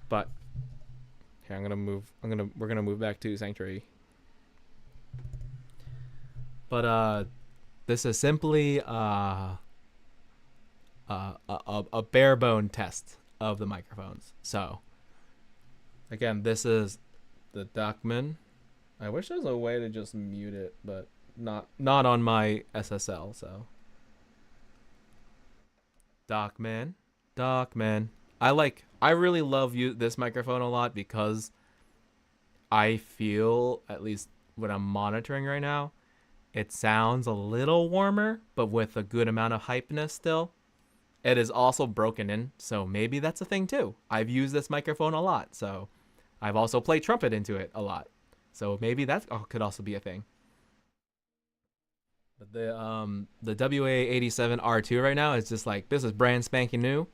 but here we're gonna move back to Sanctuary. But this is simply a bare bone test of the microphones. So again, this is the Dockman. I wish there was a way to just mute it, but not on my SSL. So Dockman. I really love this microphone a lot because I feel, at least when I'm monitoring right now, it sounds a little warmer, but with a good amount of hypeness still. It is also broken in, so maybe that's a thing too. I've used this microphone a lot, so I've also played trumpet into it a lot. So maybe that could also be a thing. But the WA87R2 right now is just like, this is brand spanking new.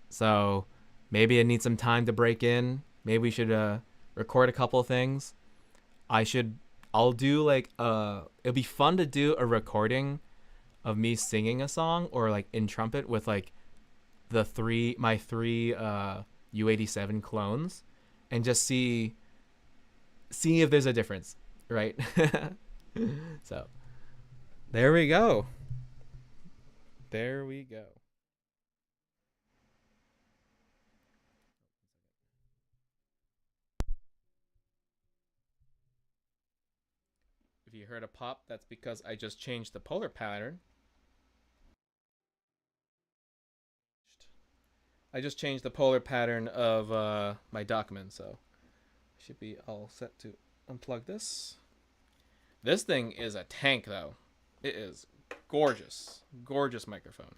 So maybe it needs some time to break in. Maybe we should record a couple of things. I'll do like it'll be fun to do a recording of me singing a song, or like in trumpet with like my three U87 clones, and just see if there's a difference, right? So there we go. If you heard a pop, that's because I just changed the polar pattern. I just changed the polar pattern of my document, so should be all set to unplug this. This thing is a tank, though. It is gorgeous. Gorgeous microphone.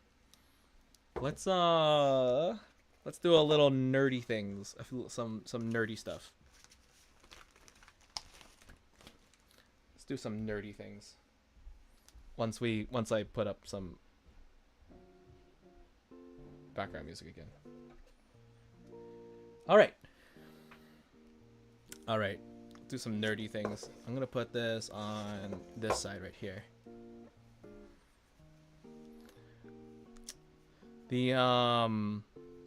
Let's do a little nerdy things. Some nerdy stuff. Let's do some nerdy things. Once I put up some background music again. All right. Do some nerdy things. I'm gonna put this on this side right here. The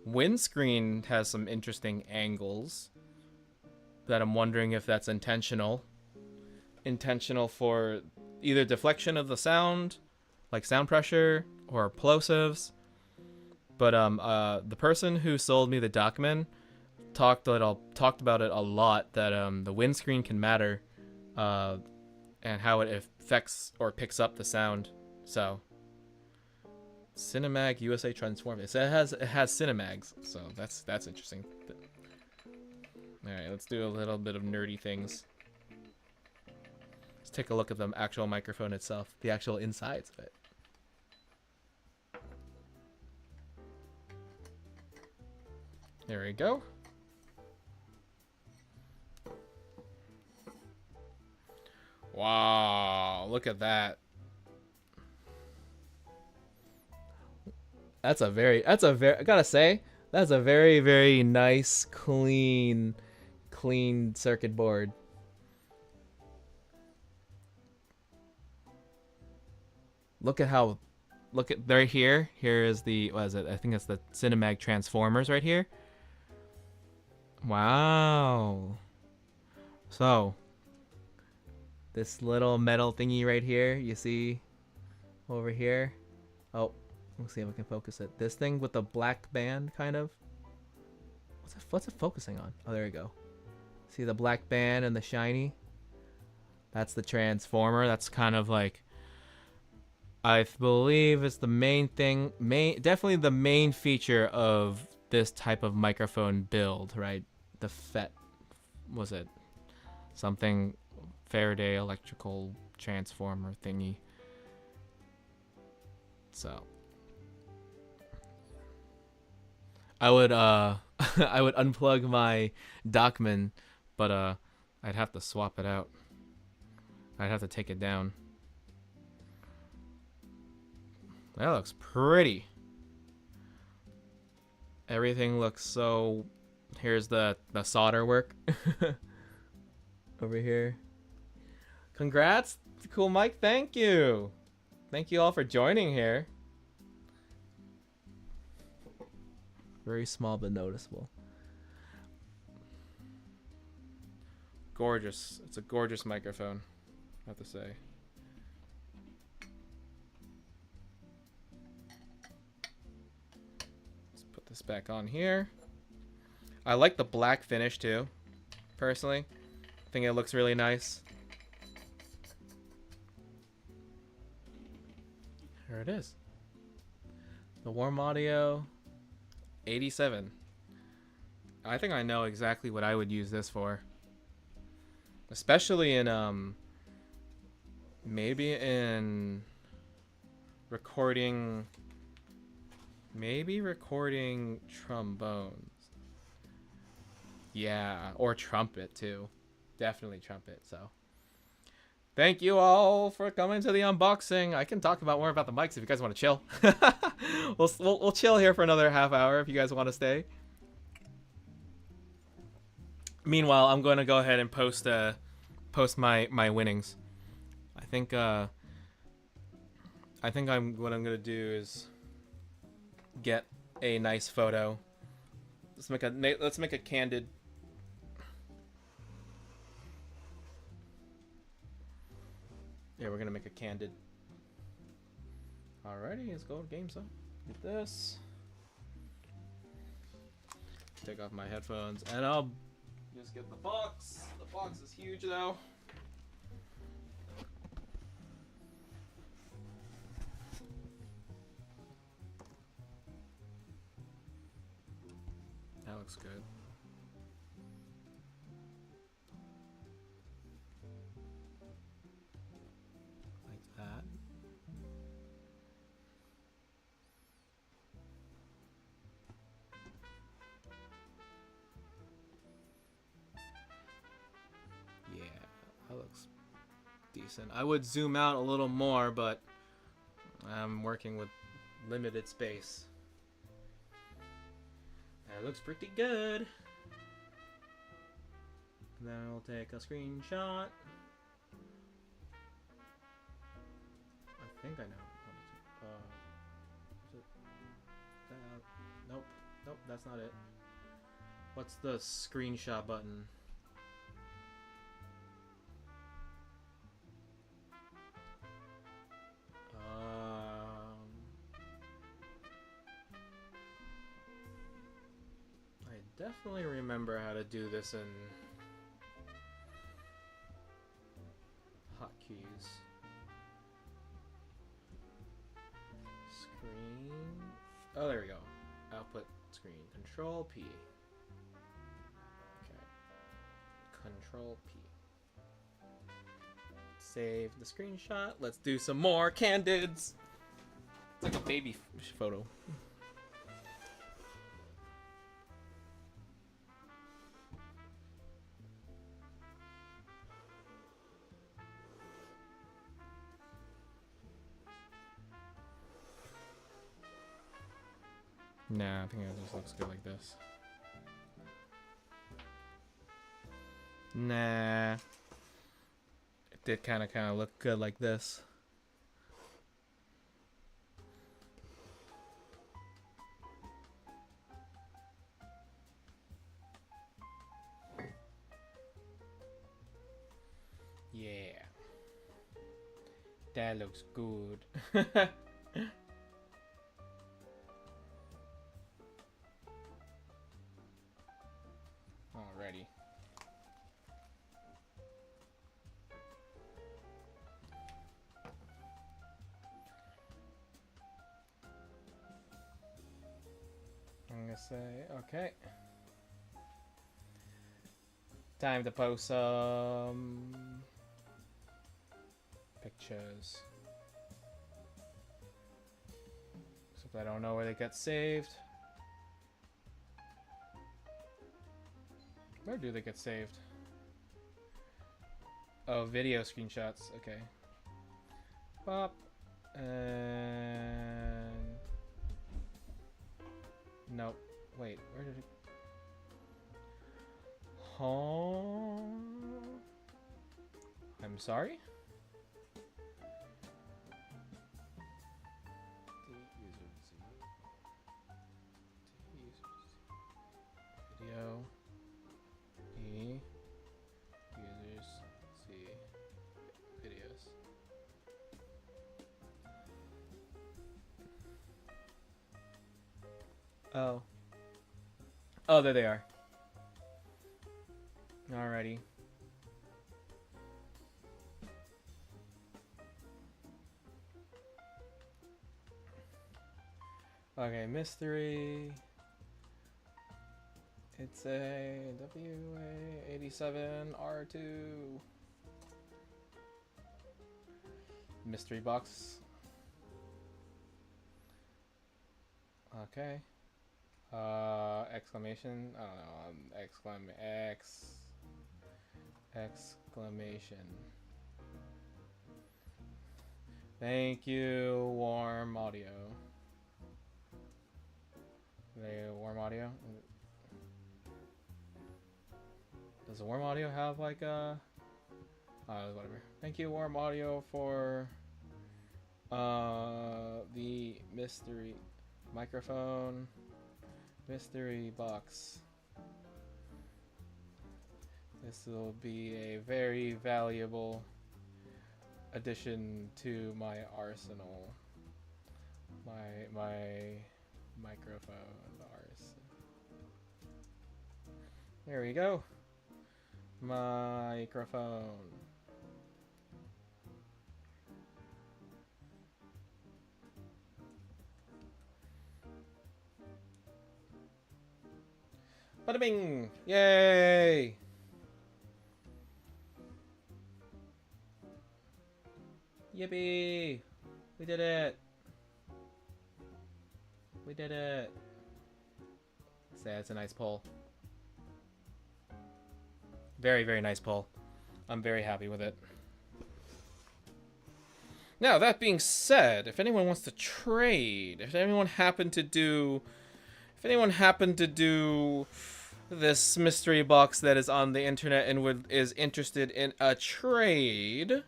windscreen has some interesting angles that I'm wondering if that's intentional. Intentional for either deflection of the sound, like sound pressure, or plosives. But the person who sold me the Dockman talked about it a lot, that the windscreen can matter, and how it affects or picks up the sound. So Cinemag USA Transform. So it has Cinemags, so that's interesting. All right, let's do a little bit of nerdy things. Let's take a look at the actual microphone itself, the actual insides of it. There we go. Wow, look at that. I gotta say, that's a very, very nice, clean circuit board. Look at right here. Here is the, what is it? I think it's the Cinemag Transformers right here. Wow. So, this little metal thingy right here, you see over here. Oh, let's see if I can focus it. This thing with the black band, kind of. What's it focusing on? Oh, there we go. See the black band and the shiny? That's the transformer. That's kind of like, I believe it's the main thing, definitely the main feature of this type of microphone build, right? The was it something Faraday electrical transformer thingy? So I would I would unplug my Dockman, but I'd have to swap it out. I'd have to take it down. That looks pretty. Everything looks so. Here's the solder work over here. Congrats, cool Mike. Thank you all for joining here. Very small but noticeable. Gorgeous. It's a gorgeous microphone, I have to say. Let's put this back on here. I like the black finish too, personally. I think it looks really nice. Here it is. The warm audio 87. I think I know exactly what I would use this for. Especially in maybe in recording trombones. Yeah, or trumpet too. Definitely trumpet, so. Thank you all for coming to the unboxing. I can talk more about the mics if you guys want to chill. We'll chill here for another half hour if you guys want to stay. Meanwhile, I'm going to go ahead and post my winnings. I think what I'm going to do is get a nice photo. Let's make a candid. Yeah, we're gonna make a candid. Alrighty, let's go games up. Get this. Take off my headphones and I'll just get the box. The box is huge though. That looks good. decent. I would zoom out a little more, but I'm working with limited space. That looks pretty good. And then we'll take a screenshot. I think I know. Is it nope. Nope, that's not it. What's the screenshot button? I definitely remember how to do this in hotkeys. Screen. Oh, there we go. Output screen. Control P. Okay. Control P. Save the screenshot. Let's do some more candids. It's like a baby photo. Nah, I think it just looks good like this. Nah. It did kind of look good like this. Yeah. That looks good. Alrighty. I'm gonna say, okay. Time to post some pictures. Except I don't know where they get saved. Where do they get saved? Oh, video screenshots. Okay. Pop. And... Nope. Wait, where did it... Huh? I'm sorry? Video. E. Users see videos. Oh. Oh, there they are. Alrighty. Okay, mystery. It's a WA87R2 mystery box. Okay. Exclamation. I don't know. Exclamation. Thank you, Warm Audio. Warm Audio? Does the Warm Audio have like a... whatever. Thank you, Warm Audio, for the mystery microphone mystery box. This will be a very valuable addition to my arsenal. My microphone arsenal. There we go. Microphone. Bada bing! Yay! Yippee! We did it! We did it! It's a nice poll. Very, very nice poll. I'm very happy with it. Now, that being said, if anyone wants to trade, if anyone happened to do this mystery box that is on the internet and is interested in a trade,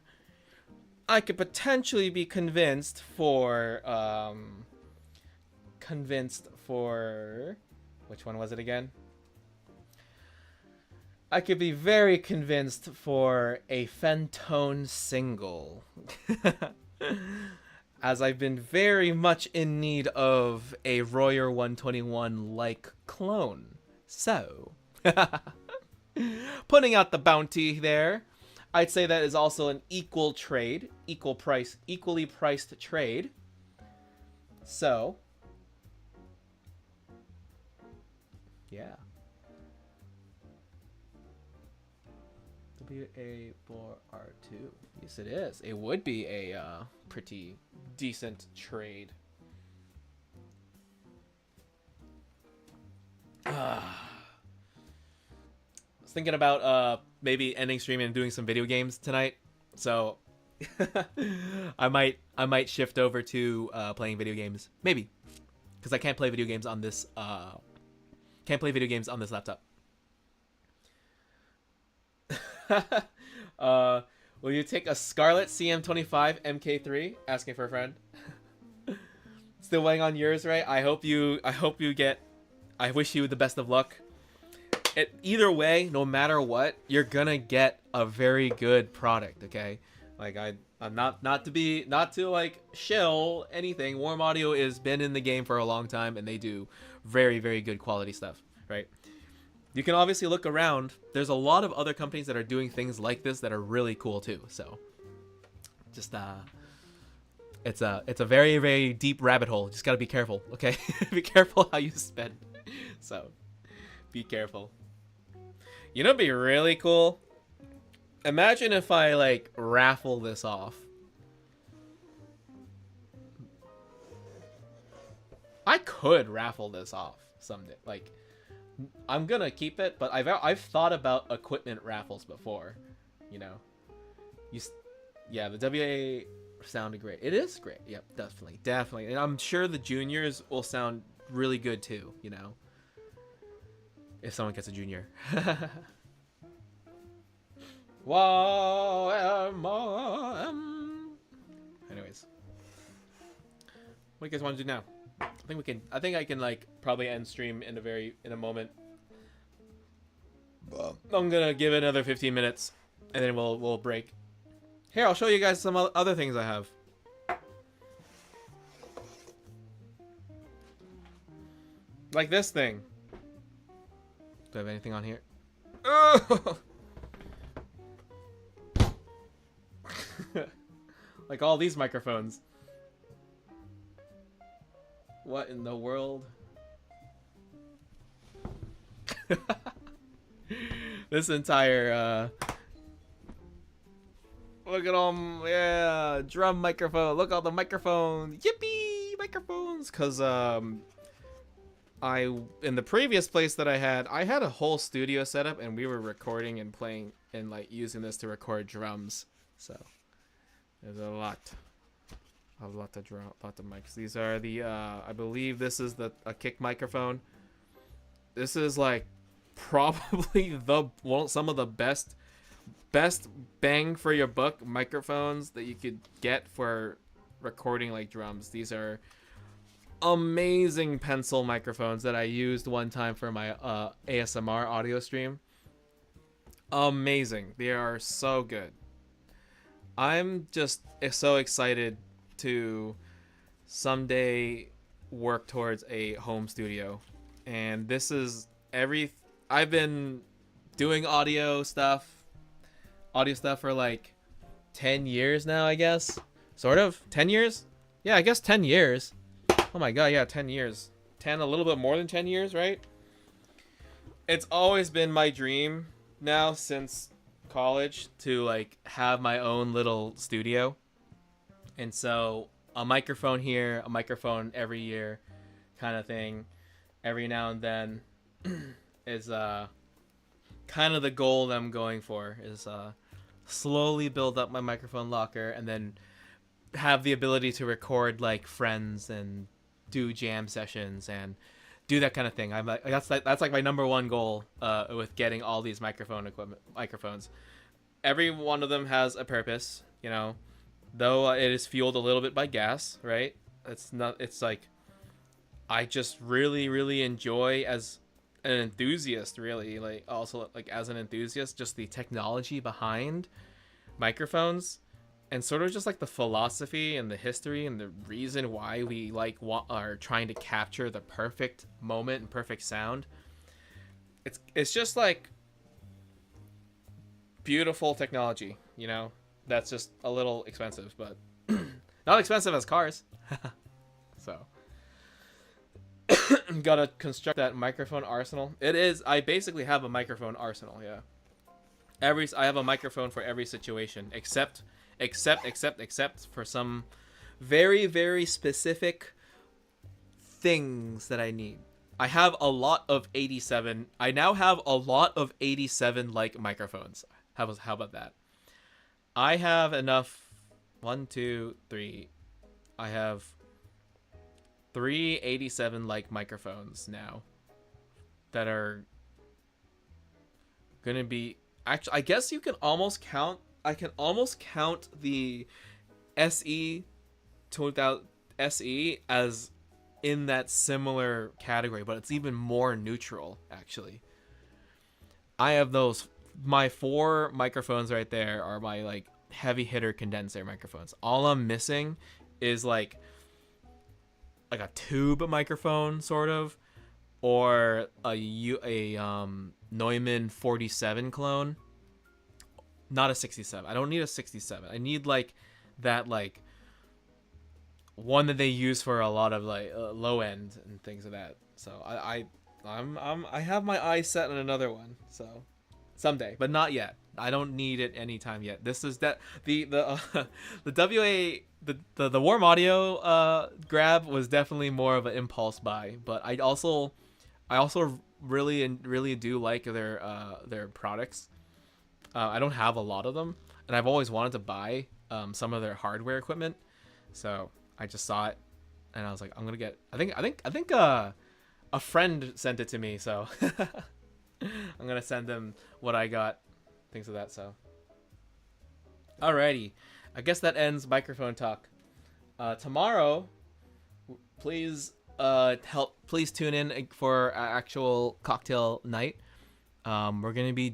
I could potentially be convinced for which one was it again? I could be very convinced for a Fentone single. As I've been very much in need of a Royer 121 like clone. So, putting out the bounty there, I'd say that is also an equal trade, equally priced trade. So, yeah. WA4R2. Yes, it is. It would be a pretty decent trade. I was thinking about maybe ending streaming and doing some video games tonight. So I might shift over to playing video games. Maybe. Because I can't play video games on this laptop. Will you take a Scarlet CM25 MK3? Asking for a friend. Still waiting on yours, right? I hope you get. I wish you the best of luck. Either way, no matter what, you're gonna get a very good product. Okay, like I'm not to like shill anything. Warm Audio has been in the game for a long time, and they do very, very good quality stuff, right? You can obviously look around. There's a lot of other companies that are doing things like this that are really cool too. So, just it's a very, very deep rabbit hole. Just gotta be careful, okay? Be careful how you spend. So, be careful. You know, what'd be really cool. Imagine if I like raffle this off. I could raffle this off someday, like. I'm gonna keep it, but I've thought about equipment raffles before, you know. Yeah, the WA sounded great. It is great. Yep, definitely. And I'm sure the juniors will sound really good too, you know. If someone gets a junior. Anyways, what do you guys want to do now? I think I can like probably end stream in a moment. I'm gonna give it another 15 minutes, and then we'll break. Here, I'll show you guys some other things I have. Like this thing. Do I have anything on here? Like all these microphones. What in the world? This entire look at all, yeah, drum microphone. Look at all the microphones. Yippee, microphones. Cause in the previous place that I had a whole studio setup, and we were recording and playing and like using this to record drums. So there's a lot of mics. These are the I believe this is a kick microphone. This is like probably some of the best bang for your buck microphones that you could get for recording like drums. These are amazing pencil microphones that I used one time for my ASMR audio stream. Amazing. They are so good. I'm just so excited to someday work towards a home studio, and this is I've been doing audio stuff for like 10 years now, I guess. Sort of 10 years. Yeah, I guess 10 years. Oh my god, yeah, 10 years. 10, a little bit more than 10 years, right? It's always been my dream now since college to like have my own little studio. And so a microphone here, a microphone every year kind of thing, every now and then is kind of the goal that I'm going for, is slowly build up my microphone locker and then have the ability to record like friends and do jam sessions and do that kind of thing. I'm like, that's like my number one goal with getting all these microphones. Every one of them has a purpose, you know, though it is fueled a little bit by gas, right? It's like, I just really enjoy as an enthusiast, really, like also like as an enthusiast, just the technology behind microphones and sort of just like the philosophy and the history and the reason why we like are trying to capture the perfect moment and perfect sound. It's just like beautiful technology, you know, that's just a little expensive, but not expensive as cars. So gotta construct that microphone arsenal. It is, I basically have a microphone arsenal. Yeah, I have a microphone for every situation except for some very specific things that I need. I have a lot of 87. I now have a lot of 87 like microphones. How about that? I have enough. 1, 2, 3. I have 3 87 like microphones now that are gonna be, actually, I guess you can almost count. I can almost count the SE 2000 SE as in that similar category, but it's even more neutral actually. I have those. My 4 microphones right there are my like heavy hitter condenser microphones. All I'm missing is like a tube microphone sort of, or a Neumann 47 clone. Not a 67. I don't need a 67. I need like that like one that they use for a lot of like low end and things of that. So I have my eyes set on another one. So someday, but not yet. I don't need it anytime yet. This is that the the warm audio grab was definitely more of an impulse buy, but I also really do like their products. I don't have a lot of them, and I've always wanted to buy some of their hardware equipment. So I just saw it, and I was like, I'm gonna get. I think a friend sent it to me, so I'm gonna send them what I got, things of that. So, alrighty, I guess that ends microphone talk. Tomorrow, please please tune in for actual cocktail night. We're gonna be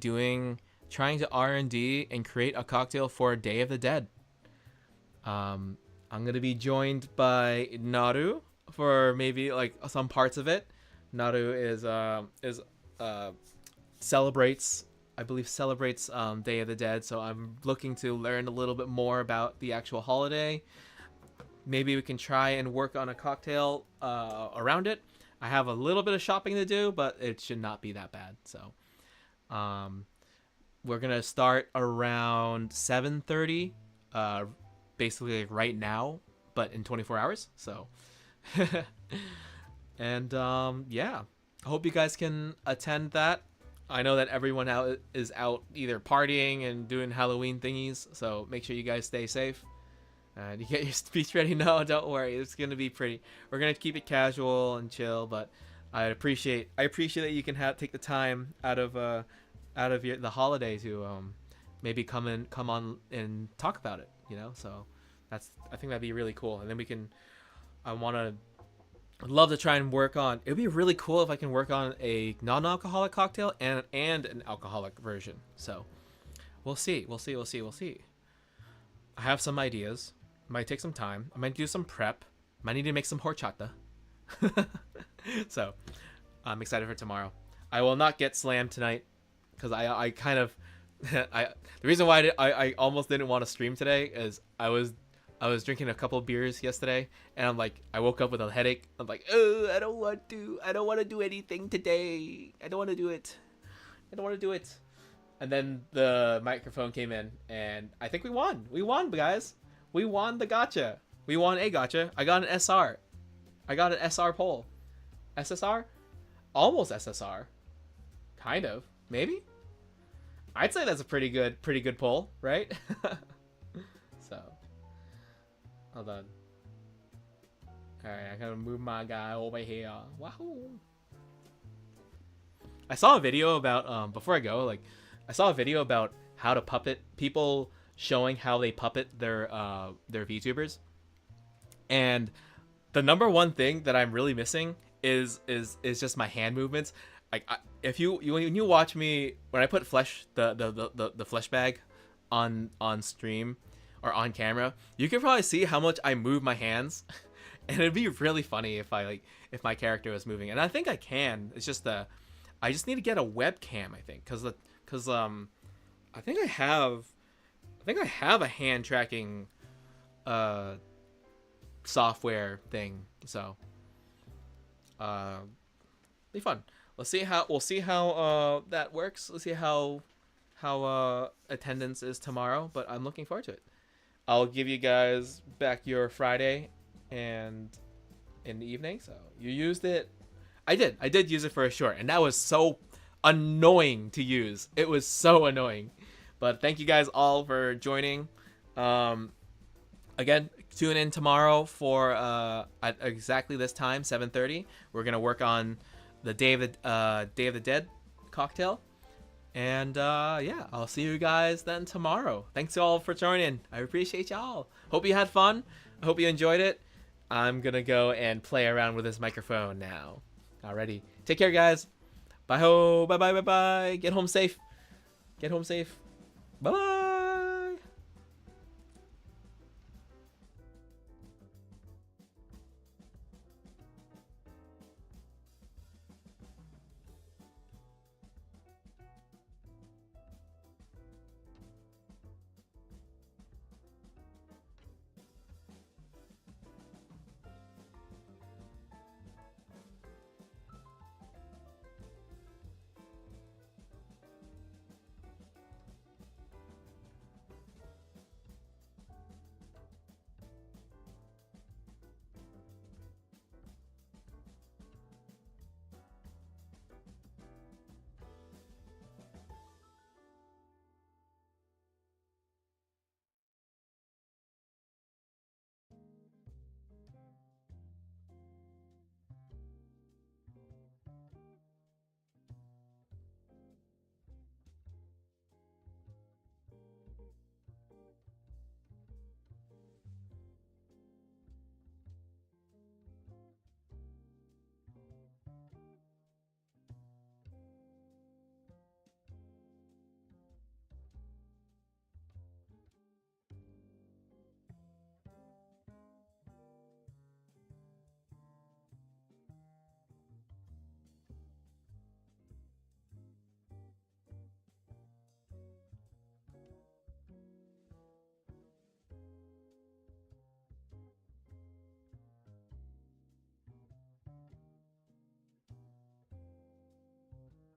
trying to R&D and create a cocktail for Day of the Dead. I'm gonna be joined by Naru for maybe like some parts of it. Naru celebrates Day of the Dead, so I'm looking to learn a little bit more about the actual holiday. Maybe we can try and work on a cocktail around it. I have a little bit of shopping to do, but it should not be that bad. So we're gonna start around 7:30, basically like right now, but in 24 hours. So and yeah, I hope you guys can attend that. I know that everyone is out either partying and doing Halloween thingies, so make sure you guys stay safe and you get your speech ready. No, don't worry, it's gonna be pretty. We're gonna keep it casual and chill, but I appreciate that you can take the time out of the holiday to maybe come on and talk about it, you know. So I think that'd be really cool, and then I'd love to try and work on. It'd be really cool if I can work on a non-alcoholic cocktail and an alcoholic version. So we'll see. I have some ideas. Might take some time. I might do some prep. Might need to make some horchata. So I'm excited for tomorrow. I will not get slammed tonight because I kind of the reason why I almost didn't want to stream today is I was drinking a couple of beers yesterday, and I'm like, I woke up with a headache. I'm like, oh, I don't want to do anything today. I don't want to do it. And then the microphone came in, and I think we won. We won, guys. We won the gacha. We won a gacha. I got an SR. I got an SR poll. SSR? Almost SSR. Kind of. Maybe? I'd say that's a pretty good poll, right? So Hold on. Alright, I gotta move my guy over here. Wahoo! I saw a video about before I go, like I saw a video about how to puppet people showing how they puppet their VTubers. And the number one thing that I'm really missing is just my hand movements. Like if when you watch me when I put the flesh bag on stream or on camera, you can probably see how much I move my hands. And it'd be really funny if if my character was moving. And I think I can. It's just I just need to get a webcam, I think, cuz I think I have a hand tracking software thing. So be fun. We'll see how that works. Let's see how attendance is tomorrow, but I'm looking forward to it. I'll give you guys back your Friday and in the evening. So you used it. I did use it for a short, and that was so annoying to use. It was so annoying. But thank you guys all for joining. Again, tune in tomorrow for at exactly this time, 7:30. We're gonna work on the Day of the Dead cocktail. And yeah, I'll see you guys then tomorrow. Thanks all for joining. I appreciate y'all. Hope you had fun. I hope you enjoyed it. I'm gonna go and play around with this microphone now. Alrighty. Take care, guys. Bye ho. Bye bye. Bye bye. Get home safe. Get home safe. Bye bye.